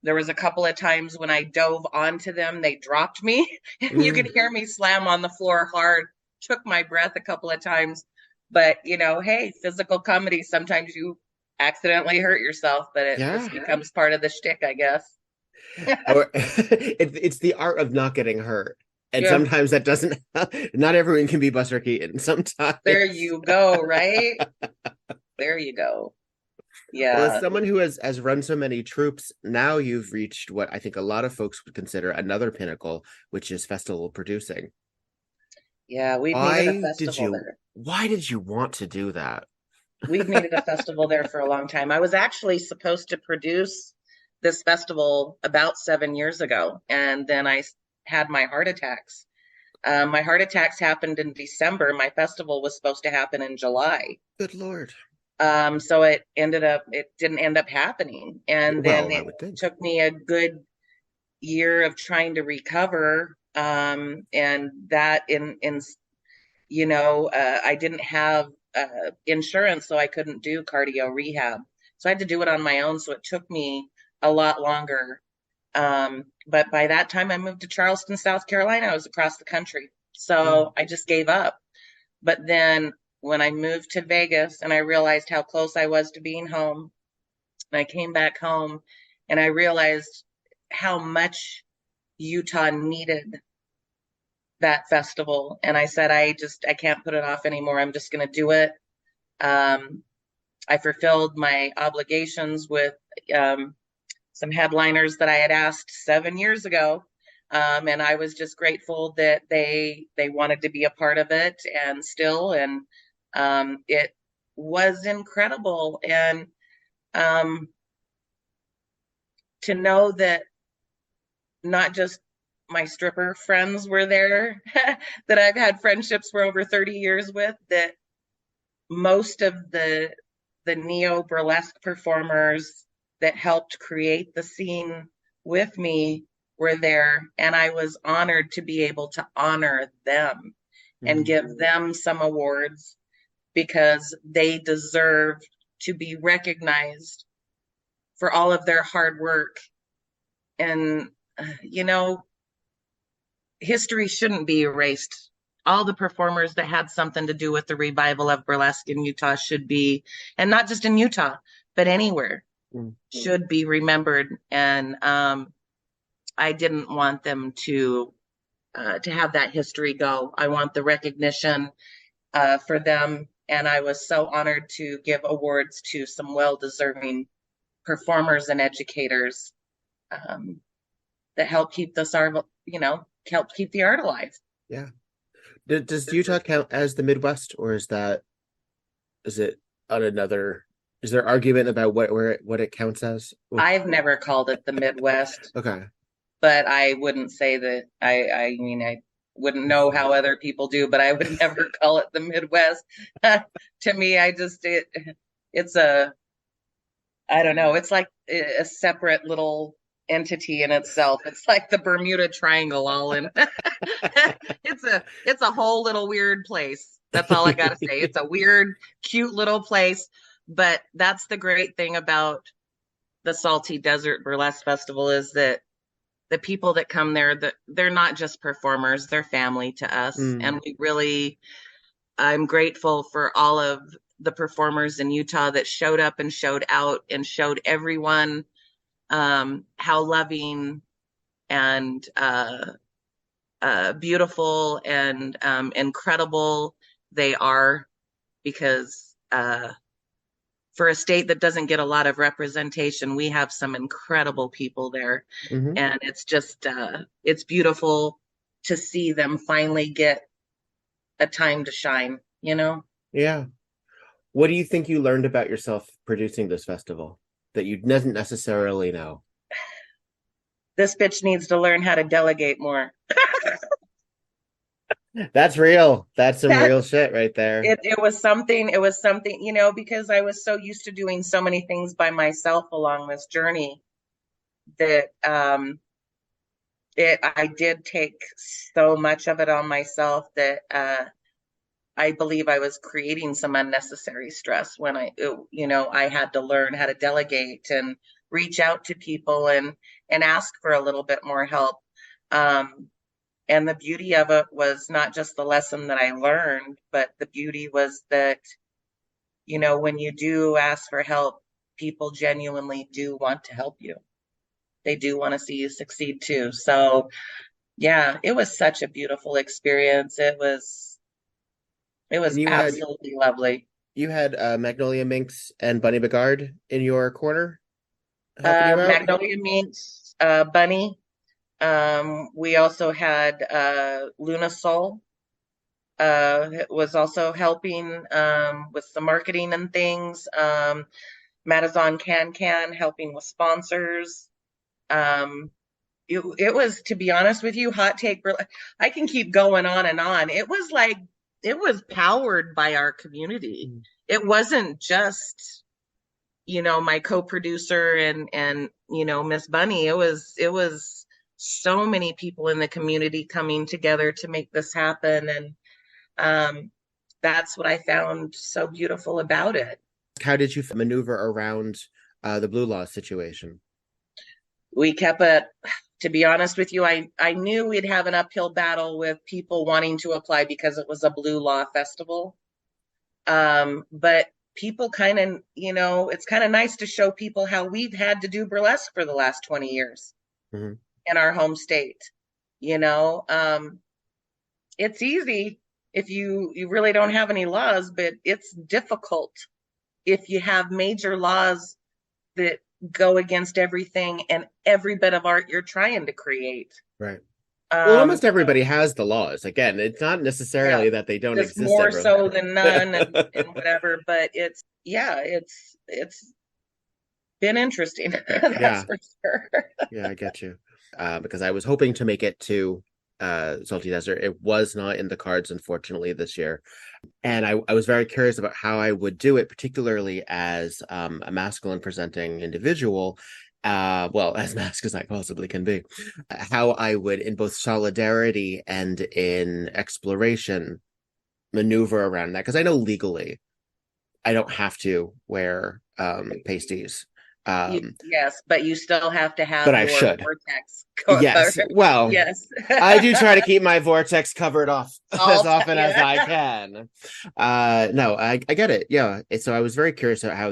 Speaker 6: There was a couple of times when I dove onto them, they dropped me. And you could hear me slam on the floor hard, took my breath a couple of times. But, hey, physical comedy, sometimes you accidentally hurt yourself, but it just becomes part of the shtick, I guess.
Speaker 1: Or it's the art of not getting hurt. And sometimes that doesn't, not everyone can be Buster Keaton. Sometimes.
Speaker 6: There you go, right? There you go. Yeah.
Speaker 1: Well, as someone who has run so many troupes, now you've reached what I think a lot of folks would consider another pinnacle, which is festival producing.
Speaker 6: Yeah, we've needed a festival there.
Speaker 1: Why did you want to do that?
Speaker 6: We've needed a festival there for a long time. I was actually supposed to produce this festival about 7 years ago, and then I had my heart attacks. My heart attacks happened in December. My festival was supposed to happen in July.
Speaker 1: Good Lord.
Speaker 6: So it didn't end up happening. And then it took me a good year of trying to recover. And that I didn't have insurance, so I couldn't do cardio rehab. So I had to do it on my own. So it took me a lot longer. But by that time I moved to Charleston, South Carolina. I was across the country. So I just gave up. But then when I moved to Vegas and I realized how close I was to being home, and I came back home and I realized how much Utah needed that festival. And I said, I can't put it off anymore. I'm just going to do it. I fulfilled my obligations with some headliners that I had asked 7 years ago. And I was just grateful that they wanted to be a part of it and still, and it was incredible. And to know that not just my stripper friends were there, that I've had friendships for over 30 years with, that most of the neo burlesque performers that helped create the scene with me were there. And I was honored to be able to honor them and give them some awards, because they deserve to be recognized for all of their hard work. And, history shouldn't be erased. All the performers that had something to do with the revival of burlesque in Utah should be, and not just in Utah, but anywhere, should be remembered. And I didn't want them to have that history go. I want the recognition for them. And I was so honored to give awards to some well-deserving performers and educators that help keep this art, help keep the art alive.
Speaker 1: Yeah. Does Utah count as the Midwest, or is it on another? Is there argument about what it counts as?
Speaker 6: I've never called it the Midwest.
Speaker 1: Okay.
Speaker 6: But I wouldn't say that. I wouldn't know how other people do, but I would never call it the Midwest. To me, it's I don't know. It's like a separate little entity in itself. It's like the Bermuda Triangle all in. It's a whole little weird place. That's all I got to say. It's a weird, cute little place, but that's the great thing about the Salty Desert Burlesque Festival is that the people that come there, they're not just performers, they're family to us. And I'm grateful for all of the performers in Utah that showed up and showed out and showed everyone how loving and beautiful and incredible they are, because for a state that doesn't get a lot of representation, we have some incredible people there. And it's just it's beautiful to see them finally get a time to shine, you know?
Speaker 1: Yeah. What do you think you learned about yourself producing this festival that you didn't necessarily know?
Speaker 6: This bitch needs to learn how to delegate more.
Speaker 1: That's real. That's some real shit right there.
Speaker 6: It was something, you know, because I was so used to doing so many things by myself along this journey that I did take so much of it on myself that I believe I was creating some unnecessary stress when I had to learn how to delegate and reach out to people and ask for a little bit more help. And the beauty of it was not just the lesson that I learned, but the beauty was that, you know, when you do ask for help, people genuinely do want to help you. They do want to see you succeed too. So yeah, it was such a beautiful experience. It was absolutely lovely.
Speaker 1: You had Magnolia Minx and Bunny Bigard in your corner helping you out?
Speaker 6: Magnolia Minx, Bunny. We also had Luna Soul was also helping with some marketing and things. Madazon Can helping with sponsors. It was, to be honest with you, hot take. I can keep going on and on. It was powered by our community. It wasn't just, you know, my co-producer and you know, Miss Bunny. It was so many people in the community coming together to make this happen. And that's what I found so beautiful about it.
Speaker 1: How did you maneuver around the Blue Law situation?
Speaker 6: We kept it, to be honest with you, I knew we'd have an uphill battle with people wanting to apply because it was a Blue Law festival. But people kind of, you know, it's kind of nice to show people how we've had to do burlesque for the last 20 years in our home state. You know, it's easy if you really don't have any laws, but it's difficult if you have major laws that go against everything and every bit of art you're trying to create.
Speaker 1: Right. Well, almost everybody has the laws. Again, it's not necessarily that they don't exist.
Speaker 6: More so than none and whatever, but it's been interesting. That's for sure.
Speaker 1: Yeah, I get you. Because I was hoping to make it to Salty Desert. It was not in the cards, unfortunately, this year. And I was very curious about how I would do it, particularly as a masculine presenting individual. Well, as masked as I possibly can be, how I would, in both solidarity and in exploration, maneuver around that. Because I know legally I don't have to wear pasties.
Speaker 6: Yes, but you still have to have
Speaker 1: your
Speaker 6: vortex.
Speaker 1: Yes, well,
Speaker 6: yes.
Speaker 1: I do try to keep my vortex covered off as often as I can. No, I get it. Yeah, so I was very curious about how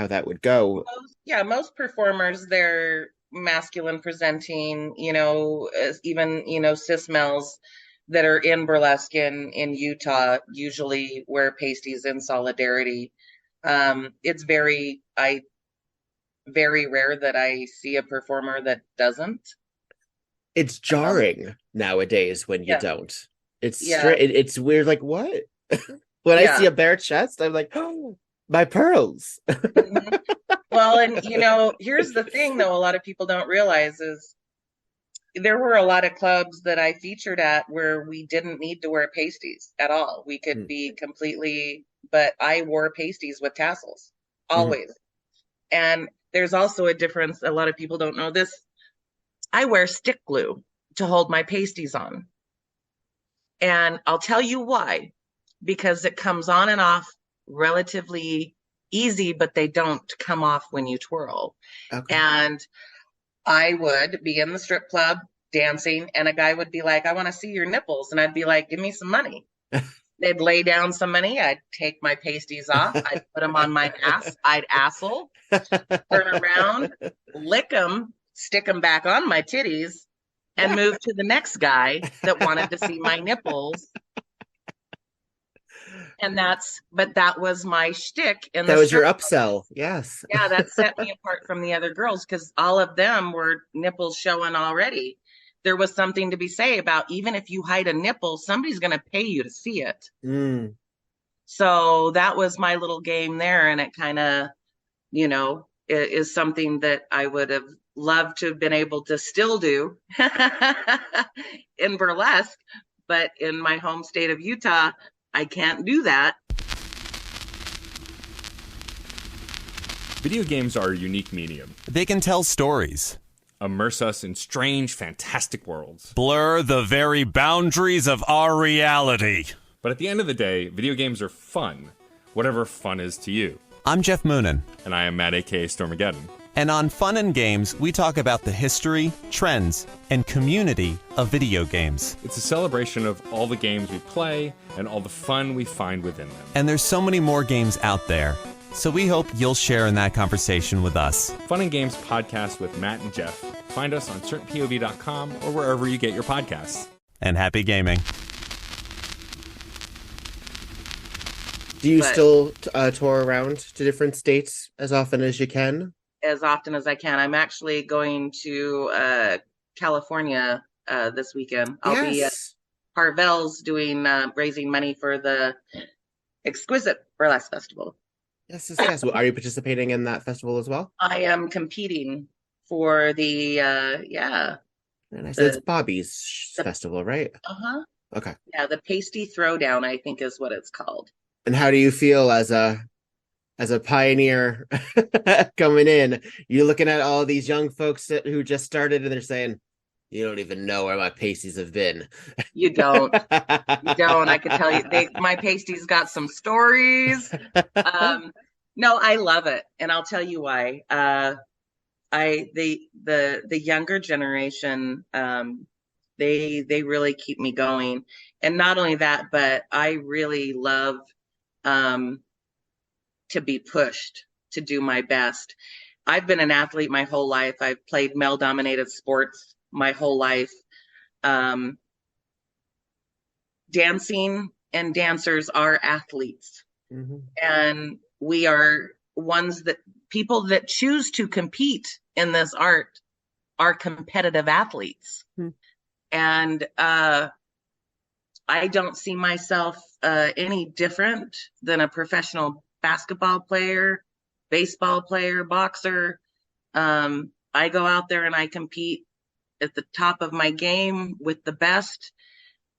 Speaker 1: that would go.
Speaker 6: Most performers, they're masculine presenting. You know, even cis males that are in burlesque in Utah usually wear pasties in solidarity. It's very rare that I see a performer that doesn't. It's
Speaker 1: jarring nowadays when you don't. It's it's weird. Like, what? When I see a bare chest, I'm like, oh, my pearls.
Speaker 6: Well, and here's the thing, though, a lot of people don't realize is there were a lot of clubs that I featured at where we didn't need to wear pasties at all. We could be completely, but I wore pasties with tassels always. And there's also a difference. A lot of people don't know this. I wear stick glue to hold my pasties on. And I'll tell you why. because it comes on and off relatively easy, but they don't come off when you twirl.
Speaker 1: Okay.
Speaker 6: And I would be in the strip club dancing, and a guy would be like, I want to see your nipples. And I'd be like, give me some money. They'd lay down some money. I'd take my pasties off. I'd put them on my ass. I'd assle, turn around, lick them, stick them back on my titties, and move to the next guy that wanted to see my nipples. And that was my shtick.
Speaker 1: That was your upsell. Yes.
Speaker 6: Yeah, that set me apart from the other girls because all of them were nipples showing already. There was something to be said about even if you hide a nipple, somebody's going to pay you to see it.
Speaker 1: Mm.
Speaker 6: So that was my little game there. And it kind of, is something that I would have loved to have been able to still do in burlesque. But in my home state of Utah, I can't do that.
Speaker 7: Video games are a unique medium.
Speaker 8: They can tell stories,
Speaker 7: Immerse us in strange, fantastic worlds.
Speaker 8: blur the very boundaries of our reality.
Speaker 7: But at the end of the day, video games are fun. Whatever fun is to you.
Speaker 8: I'm Jeff Moonen,
Speaker 7: And I am Matt, a.k.a. Stormageddon.
Speaker 8: and on Fun and Games, we talk about the history, trends, and community of video games.
Speaker 7: It's a celebration of all the games we play and all the fun we find within them.
Speaker 8: And there's so many more games out there, so we hope you'll share in that conversation with us.
Speaker 7: Fun and Games podcast with Matt and Jeff. Find us on certainpov.com or wherever you get your podcasts.
Speaker 8: And happy gaming.
Speaker 1: Do you still tour around to different states as often as you can?
Speaker 6: As often as I can. I'm actually going to California this weekend. I'll be at Harvell's doing raising money for the Exquisite Burlesque Festival.
Speaker 1: Yes. Well, are you participating in that festival as well?
Speaker 6: I am competing for the
Speaker 1: Very nice. It's Bobby's festival, right? Okay.
Speaker 6: Yeah, the Pasty Throwdown, I think is what it's called.
Speaker 1: And how do you feel as a pioneer coming in? You're looking at all these young folks who just started and they're saying, you don't even know where my pasties have been.
Speaker 6: You don't. You don't. I could tell you, my pasties got some stories. No, I love it, and I'll tell you why. The younger generation, they really keep me going, and not only that, but I really love to be pushed to do my best. I've been an athlete my whole life. I've played male-dominated sports my whole life. Dancing and dancers are athletes. Mm-hmm. And we are people that choose to compete in this art are competitive athletes. Mm-hmm. And I don't see myself any different than a professional basketball player, baseball player, boxer. I go out there and I compete at the top of my game with the best.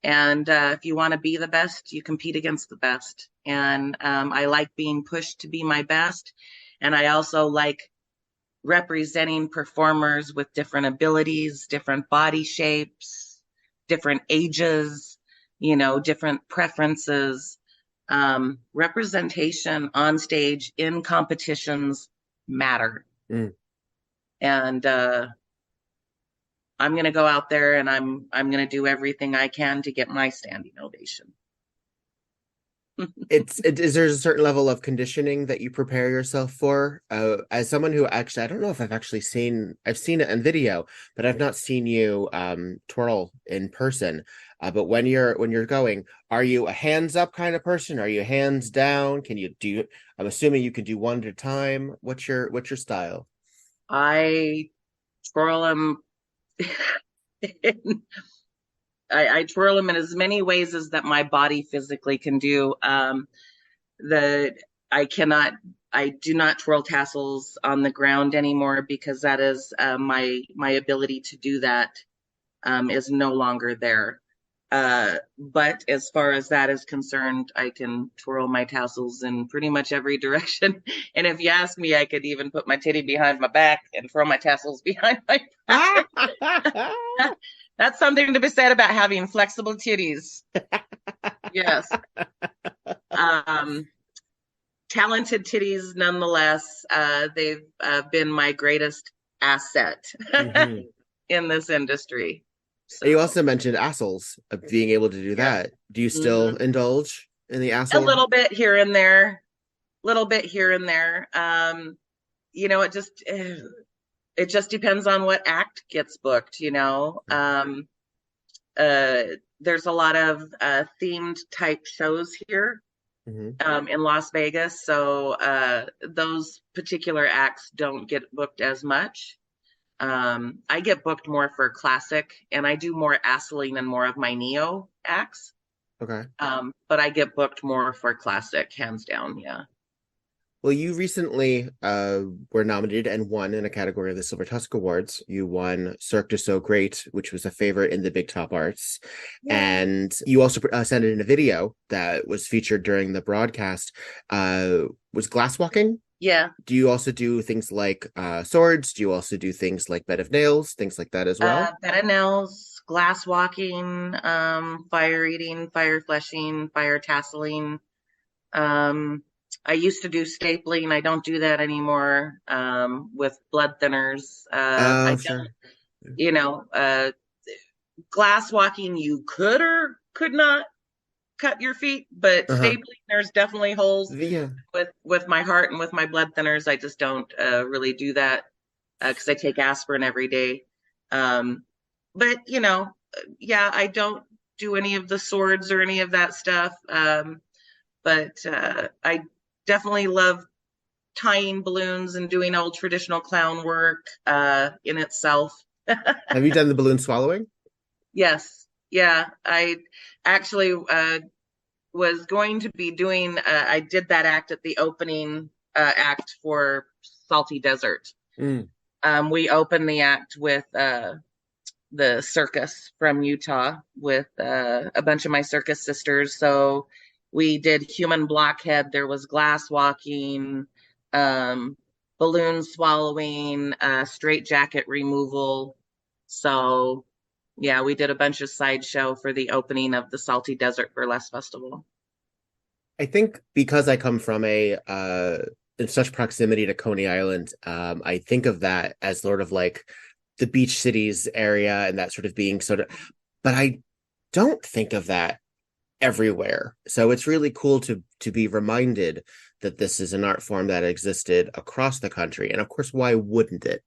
Speaker 6: And if you want to be the best, you compete against the best. And I like being pushed to be my best. And I also like representing performers with different abilities, different body shapes, different ages, different preferences. Representation on stage in competitions matter. Mm. And I'm going to go out there and I'm going to do everything I can to get my standing ovation.
Speaker 1: Is there a certain level of conditioning that you prepare yourself for? As someone who actually, I don't know if I've seen it in video, but I've not seen you twirl in person. But when you're going, are you a hands up kind of person? Are you hands down? I'm assuming you can do one at a time. What's your style? I
Speaker 6: twirl them. I twirl them in as many ways as that my body physically can do. I do not twirl tassels on the ground anymore because that is my ability to do that is no longer there. But as far as that is concerned, I can twirl my tassels in pretty much every direction. And if you ask me, I could even put my titty behind my back and throw my tassels behind my back. That's something to be said about having flexible titties. Yes. um, talented titties nonetheless. They've been my greatest asset in this industry. So.
Speaker 1: And you also mentioned assholes, being able to do that. Do you still indulge in the asshole?
Speaker 6: A little bit here and there. It just depends on what act gets booked, there's a lot of themed type shows here in Las Vegas. So those particular acts don't get booked as much. I get booked more for classic, and I do more Asseling and more of my neo acts.
Speaker 1: Okay.
Speaker 6: But I get booked more for classic, hands down. Yeah.
Speaker 1: Well, you recently were nominated and won in a category of the Silver Tusk Awards. You won Cirque du So Great, which was a favorite in the Big Top Arts. Yeah. And you also sent in a video that was featured during the broadcast. Was glass walking?
Speaker 6: Yeah.
Speaker 1: Do you also do things like swords? Do you also do things like bed of nails, things like that as well?
Speaker 6: Bed of nails, glass walking, fire eating, fire fleshing, fire tasseling. I used to do stapling. I don't do that anymore with blood thinners.
Speaker 1: Sure.
Speaker 6: Glass walking, you could or could not cut your feet, but stapling, there's definitely holes with my heart and with my blood thinners. I just don't really do that because I take aspirin every day. But I don't do any of the swords or any of that stuff. But I definitely love tying balloons and doing old traditional clown work in itself.
Speaker 1: Have you done the balloon swallowing?
Speaker 6: Yes. Yeah. I actually was going to be doing, I did that act at the opening act for Salty Desert. We opened the act with the circus from Utah with a bunch of my circus sisters. So we did human blockhead. There was glass walking, balloon swallowing, straight jacket removal. So, yeah, we did a bunch of sideshow for the opening of the Salty Desert Burlesque Festival.
Speaker 1: I think because I come from in such proximity to Coney Island, I think of that as sort of like the beach cities area and that sort of being but I don't think of that everywhere. So it's really cool to be reminded that this is an art form that existed across the country. And of course, why wouldn't it?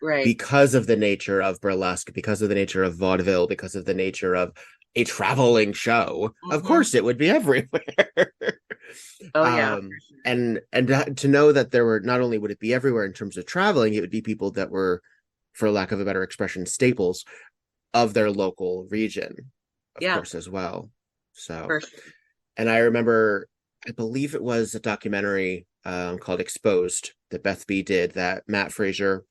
Speaker 6: Right.
Speaker 1: Because of the nature of burlesque, because of the nature of vaudeville, because of the nature of a traveling show, of course it would be everywhere.
Speaker 6: Oh yeah.
Speaker 1: And to know that there were, not only would it be everywhere in terms of traveling, it would be people that were, for lack of a better expression, staples of their local region, of course, as well. So, and I remember, I believe it was a documentary called Exposed that Beth B did that Matt Fraser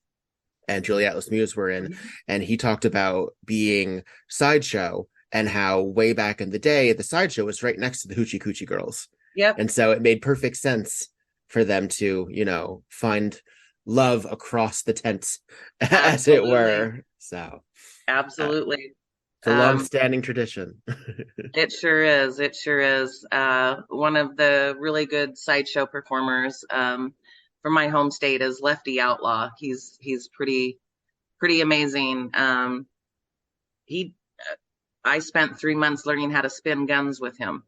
Speaker 1: and Julie Atlas Muse were in. And he talked about being sideshow and how way back in the day, the sideshow was right next to the Hoochie Coochie Girls.
Speaker 6: Yep.
Speaker 1: And so it made perfect sense for them to, find love across the tent, as it were. So
Speaker 6: absolutely.
Speaker 1: It's a long-standing tradition.
Speaker 6: It sure is. It sure is. One of the really good sideshow performers from my home state is Lefty Outlaw. He's pretty amazing. I spent 3 months learning how to spin guns with him.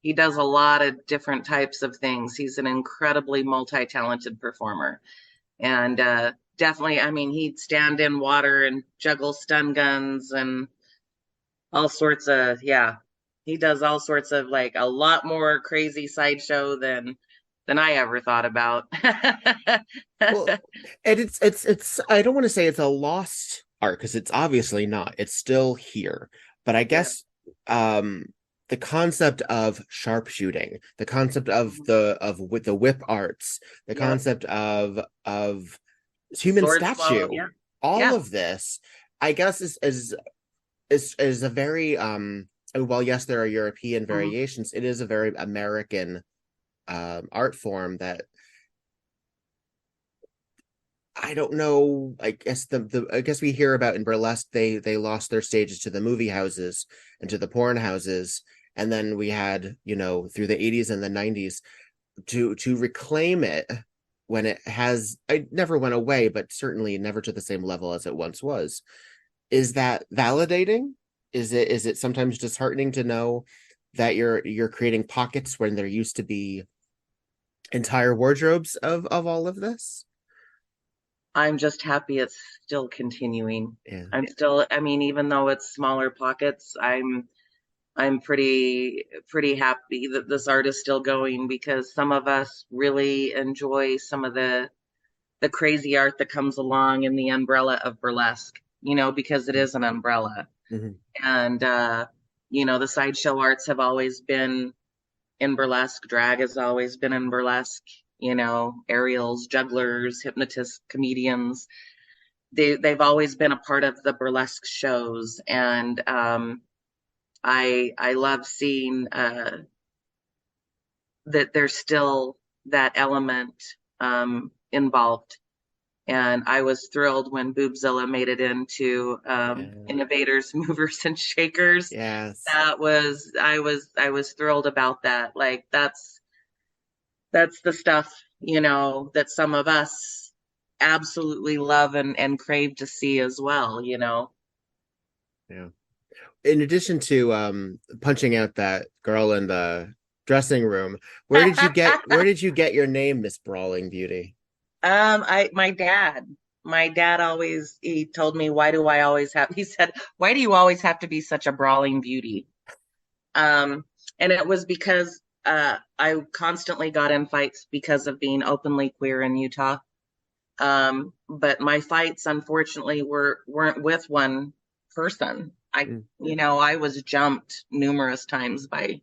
Speaker 6: He does a lot of different types of things. He's an incredibly multi-talented performer, and definitely, I mean, he'd stand in water and juggle stun guns and all sorts of, he does all sorts of, like, a lot more crazy sideshow than I ever thought about.
Speaker 1: Well, and it's I don't want to say it's a lost art, because it's obviously not. It's still here. But I guess the concept of sharpshooting, the concept of with the whip arts, the concept of human
Speaker 6: Sword
Speaker 1: statue,
Speaker 6: swallow,
Speaker 1: all of this, I guess is a very while yes, there are European variations, it is a very American art form that I don't know. I guess I guess we hear about in burlesque, they lost their stages to the movie houses and to the porn houses, and then we had, through the 80s and the 90s to reclaim it when it never went away, but certainly never to the same level as it once was. Is that validating? Is it sometimes disheartening to know that you're creating pockets when there used to be entire wardrobes of all of this?
Speaker 6: I'm just happy it's still continuing.
Speaker 1: Yeah.
Speaker 6: Even though it's smaller pockets, I'm pretty happy that this art is still going, because some of us really enjoy some of the crazy art that comes along in the umbrella of burlesque, because it is an umbrella.
Speaker 1: Mm-hmm.
Speaker 6: And the sideshow arts have always been in burlesque. Drag has always been in burlesque. Aerials, jugglers, hypnotists, comedians. They've always been a part of the burlesque shows, and I love seeing that there's still that element involved. And I was thrilled when Boobzilla made it into Innovators, Movers, and Shakers.
Speaker 1: Yes,
Speaker 6: I was thrilled about that. Like that's the stuff, that some of us absolutely love and crave to see as well.
Speaker 1: Yeah. In addition to punching out that girl in the dressing room, where did you get your name, Miss Brawling Beauty?
Speaker 6: My dad always, he told me, he said, why do you always have to be such a brawling beauty? And it was because I constantly got in fights because of being openly queer in Utah. But my fights, unfortunately, weren't with one person. I was jumped numerous times by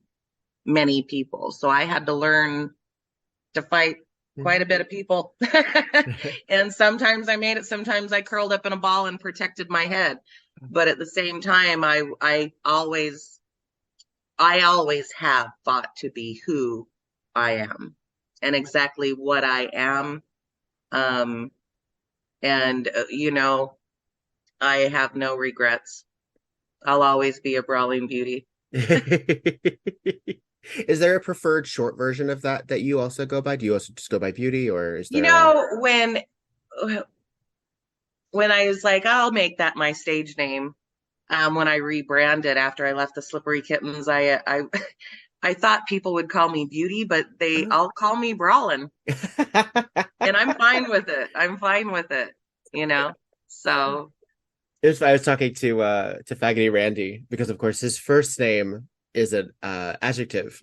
Speaker 6: many people. So I had to learn to fight quite a bit of people. And sometimes I made it, sometimes I curled up in a ball and protected my head. But at the same time, I always have fought to be who I am and exactly what I am. I have no regrets. I'll always be a brawling beauty.
Speaker 1: Is there a preferred short version of that you also go by? Do you also just go by Beauty, or is there
Speaker 6: when I was like, I'll make that my stage name, when I rebranded after I left the Slippery Kittens, I thought people would call me Beauty, but they all call me Brawlin'. And I'm fine with it. So
Speaker 1: I was talking to Faggoty Randy, because of course his first name is an adjective.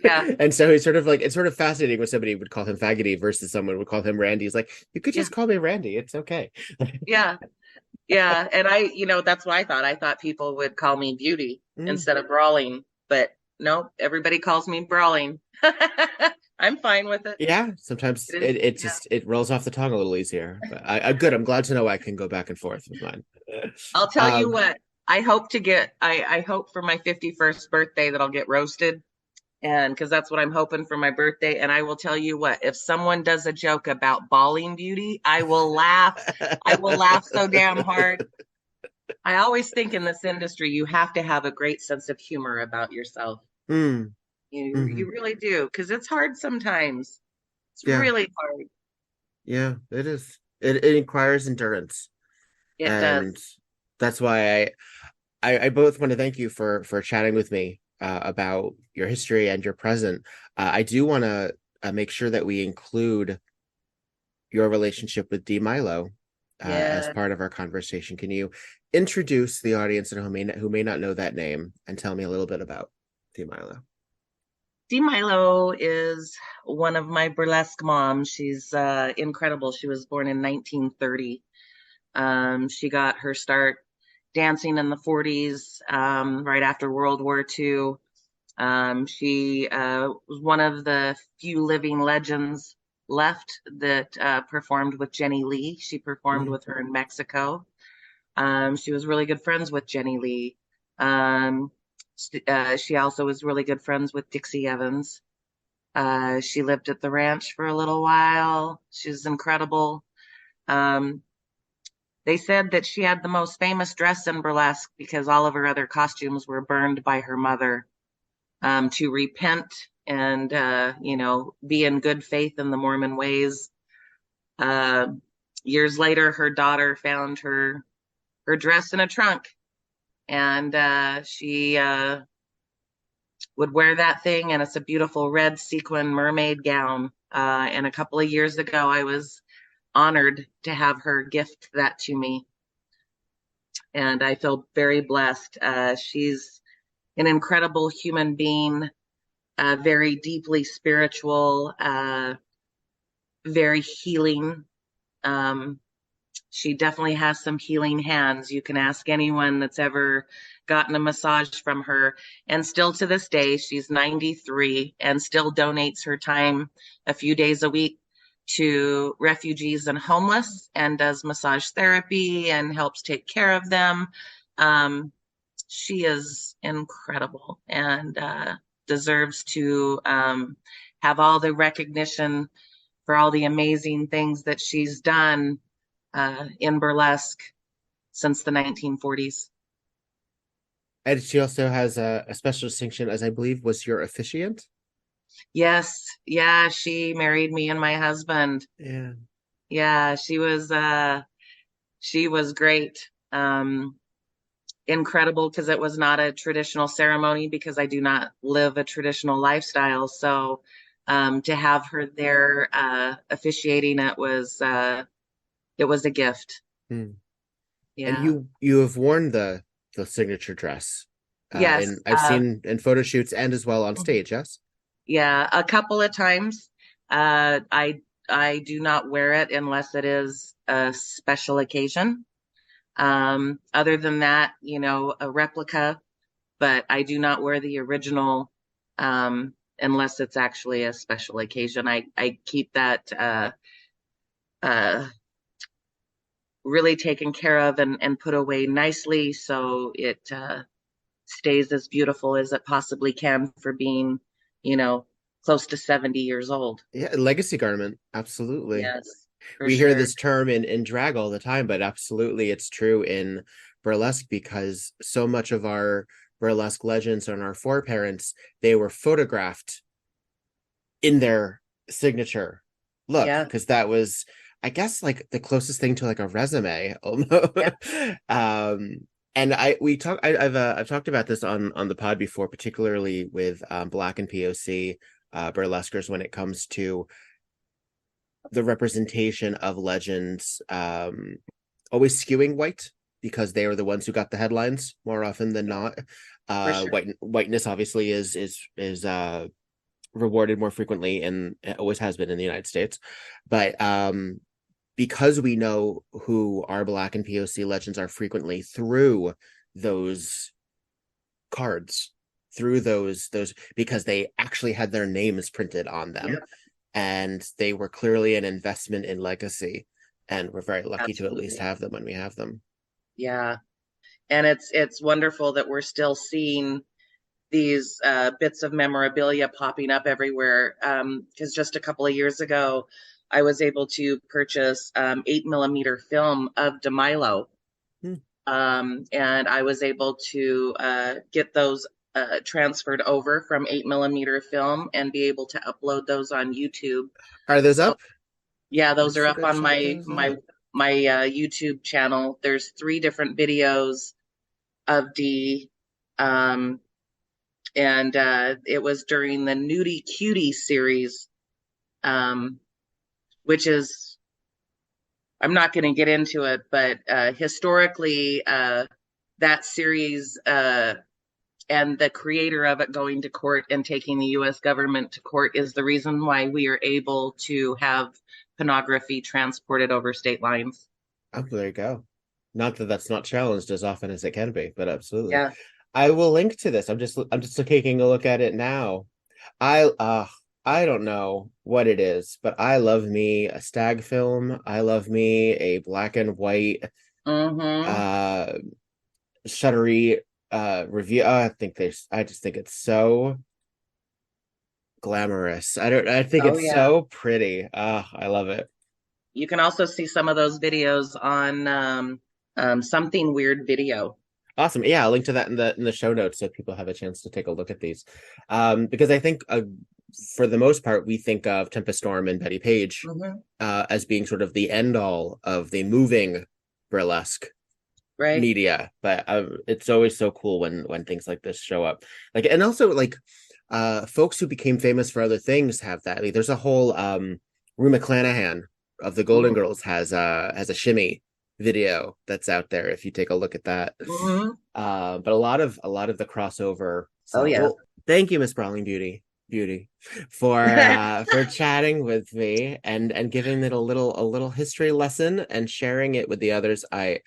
Speaker 6: Yeah.
Speaker 1: And so he's sort of like, it's sort of fascinating when somebody would call him Faggoty versus someone would call him Randy. He's like, you could just call me Randy. It's okay.
Speaker 6: Yeah. Yeah. And that's what I thought. I thought people would call me Beauty instead of Brawling, but no, everybody calls me Brawling. I'm fine with it.
Speaker 1: Yeah. Sometimes it rolls off the tongue a little easier, but I'm good. I'm glad to know I can go back and forth with mine.
Speaker 6: I'll tell you what, I hope for my 51st birthday that I'll get roasted, and because that's what I'm hoping for my birthday. And I will tell you what, if someone does a joke about Brawling Beauty, I will laugh. I will laugh so damn hard. I always think in this industry, you have to have a great sense of humor about yourself. You really do, because it's hard sometimes. It's really hard.
Speaker 1: Yeah, it is. It requires endurance.
Speaker 6: It does.
Speaker 1: That's why I both want to thank you for chatting with me about your history and your present. I do want to make sure that we include your relationship with Dee Milo as part of our conversation. Can you introduce the audience who may not know that name and tell me a little bit about Dee Milo?
Speaker 6: Dee Milo is one of my burlesque moms. She's incredible. She was born in 1930. She got her start dancing in the 40s, right after World War II. She was one of the few living legends left that performed with Jenny Lee. She performed with her in Mexico. She was really good friends with Jenny Lee. She also was really good friends with Dixie Evans. She lived at the ranch for a little while. She's incredible. They said that she had the most famous dress in burlesque because all of her other costumes were burned by her mother. to repent and, be in good faith in the Mormon ways. Years later, her daughter found her dress in a trunk, and she would wear that thing, and it's a beautiful red sequin mermaid gown. And a couple of years ago, I was honored to have her gift that to me, and I feel very blessed. She's an incredible human being, very deeply spiritual, very healing. She definitely has some healing hands. You can ask anyone that's ever gotten a massage from her. And still to this day, she's 93 and still donates her time a few days a week to refugees and homeless, and does massage therapy and helps take care of them. She is incredible and deserves to have all the recognition for all the amazing things that she's done in burlesque since the 1940s.
Speaker 1: And she also has a special distinction, as I believe was your officiant.
Speaker 6: Yes, yeah, she married me and my husband. Yeah, she was great. Incredible, because it was not a traditional ceremony, because I do not live a traditional lifestyle. So to have her there officiating it was a gift. Yeah.
Speaker 1: And you have worn the signature dress.
Speaker 6: Yes.
Speaker 1: And I've seen in photo shoots and as well on stage, yes?
Speaker 6: Yeah, a couple of times. I do not wear it unless it is a special occasion. Other than that, a replica, but I do not wear the original unless it's actually a special occasion. I keep that really taken care of and put away nicely, so it stays as beautiful as it possibly can for being, close to 70 years old.
Speaker 1: Yeah, legacy garment. Absolutely.
Speaker 6: Yes.
Speaker 1: We hear this term in drag all the time, but absolutely it's true in burlesque, because so much of our burlesque legends and our foreparents, they were photographed in their signature look, because that was, I guess, like the closest thing to like a resume almost. Yeah. And I've talked about this on the pod before, particularly with Black and POC burlesquers, when it comes to the representation of legends always skewing white, because they were the ones who got the headlines more often than not. Sure. Whiteness obviously is rewarded more frequently, and it always has been in the United States. But because we know who our Black and POC legends are frequently through those cards, through those because they actually had their names printed on them. Yeah. And they were clearly an investment in legacy, and we're very lucky to at least have them when we have them.
Speaker 6: Yeah. And it's wonderful that we're still seeing these bits of memorabilia popping up everywhere. Because just a couple of years ago, I was able to purchase 8mm film of Dee Milo. And I was able to get those transferred over from 8mm film and be able to upload those on YouTube.
Speaker 1: Are those up?
Speaker 6: Yeah, those are up on my YouTube channel. There's 3 different videos of Dee. And it was during the Nudie Cutie series, which is, I'm not going to get into it, but historically, that series and the creator of it going to court and taking the U.S. government to court is the reason why we are able to have pornography transported over state lines.
Speaker 1: Oh, there you go. Not that that's not challenged as often as it can be, but absolutely.
Speaker 6: Yeah.
Speaker 1: I will link to this. I'm just taking a look at it now. I don't know what it is, but I love me a stag film. I love me a black and white shuttery review. I just think it's so glamorous. I think it's so pretty. I love it.
Speaker 6: You can also see some of those videos on Something Weird Video.
Speaker 1: Awesome. Yeah, I'll link to that in the show notes so people have a chance to take a look at these. Because I think for the most part, we think of Tempest Storm and Betty Page as being sort of the end all of the moving burlesque media. But it's always so cool when things like this show up. Like, and also like folks who became famous for other things have that. Like, there's a whole Rue McClanahan of the Golden Girls has a shimmy video that's out there if you take a look at that. But a lot of the crossover. So, well, thank you, Miss Brawling Beauty for chatting with me and giving it a little history lesson and sharing it with the others. I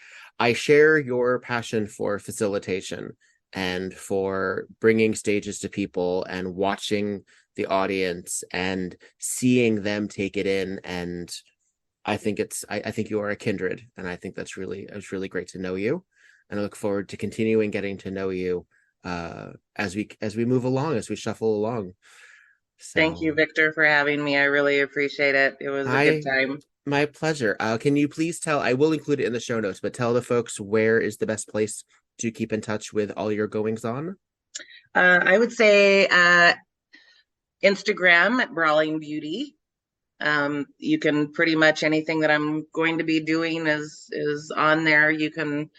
Speaker 1: share your passion for facilitation and for bringing stages to people and watching the audience and seeing them take it in. And I think you are a kindred, and I think it's really great to know you, and I look forward to continuing getting to know you as we move along, as we shuffle along. So,
Speaker 6: thank you, Victor, for having me. I really appreciate it. It was a good time.
Speaker 1: My pleasure. Can you please tell? I will include it in the show notes, but tell the folks where is the best place to keep in touch with all your goings on.
Speaker 6: I would say Instagram at Brawling Beauty. You can pretty much anything that I'm going to be doing is on there. You can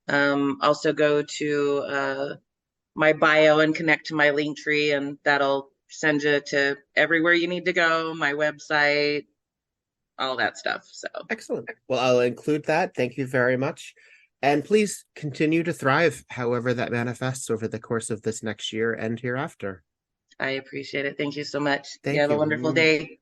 Speaker 6: also go to my bio and connect to my Linktree, and that'll send you to everywhere you need to go, my website, all that stuff. So
Speaker 1: excellent. Well, I'll include that. Thank you very much. And please continue to thrive however that manifests over the course of this next year and hereafter. I
Speaker 6: appreciate it. Thank you so much.
Speaker 1: Thank
Speaker 6: you. Have a wonderful day.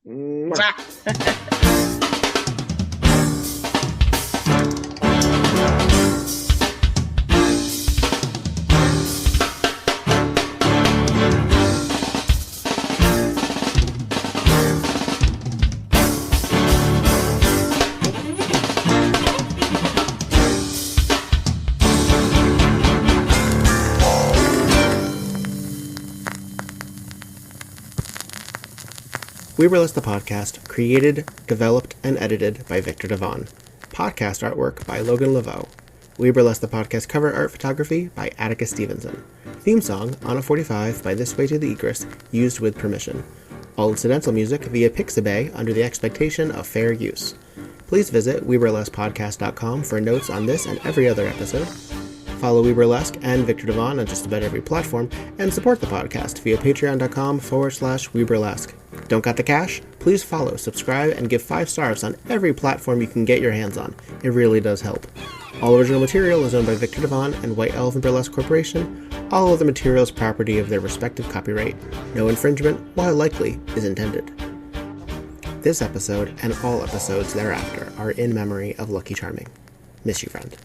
Speaker 1: We Burlesque the Podcast, created, developed, and edited by Victor Devon. Podcast artwork by Logan Laveau. We Burlesque the Podcast cover art photography by Attica Stevenson. Theme song, On a 45 by This Way to the Egress, used with permission. All incidental music via Pixabay under the expectation of fair use. Please visit WeBurlesquePodcast.com for notes on this and every other episode. Follow We Burlesque and Victor Devon on just about every platform, and support the podcast via patreon.com/WeBurlesque. Don't got the cash? Please follow, subscribe, and give 5 stars on every platform you can get your hands on. It really does help. All original material is owned by Victor Devon and White Elephant Burlesque Corporation. All other material is property of their respective copyright. No infringement, while likely, is intended. This episode and all episodes thereafter are in memory of Lucky Charming. Miss you, friend.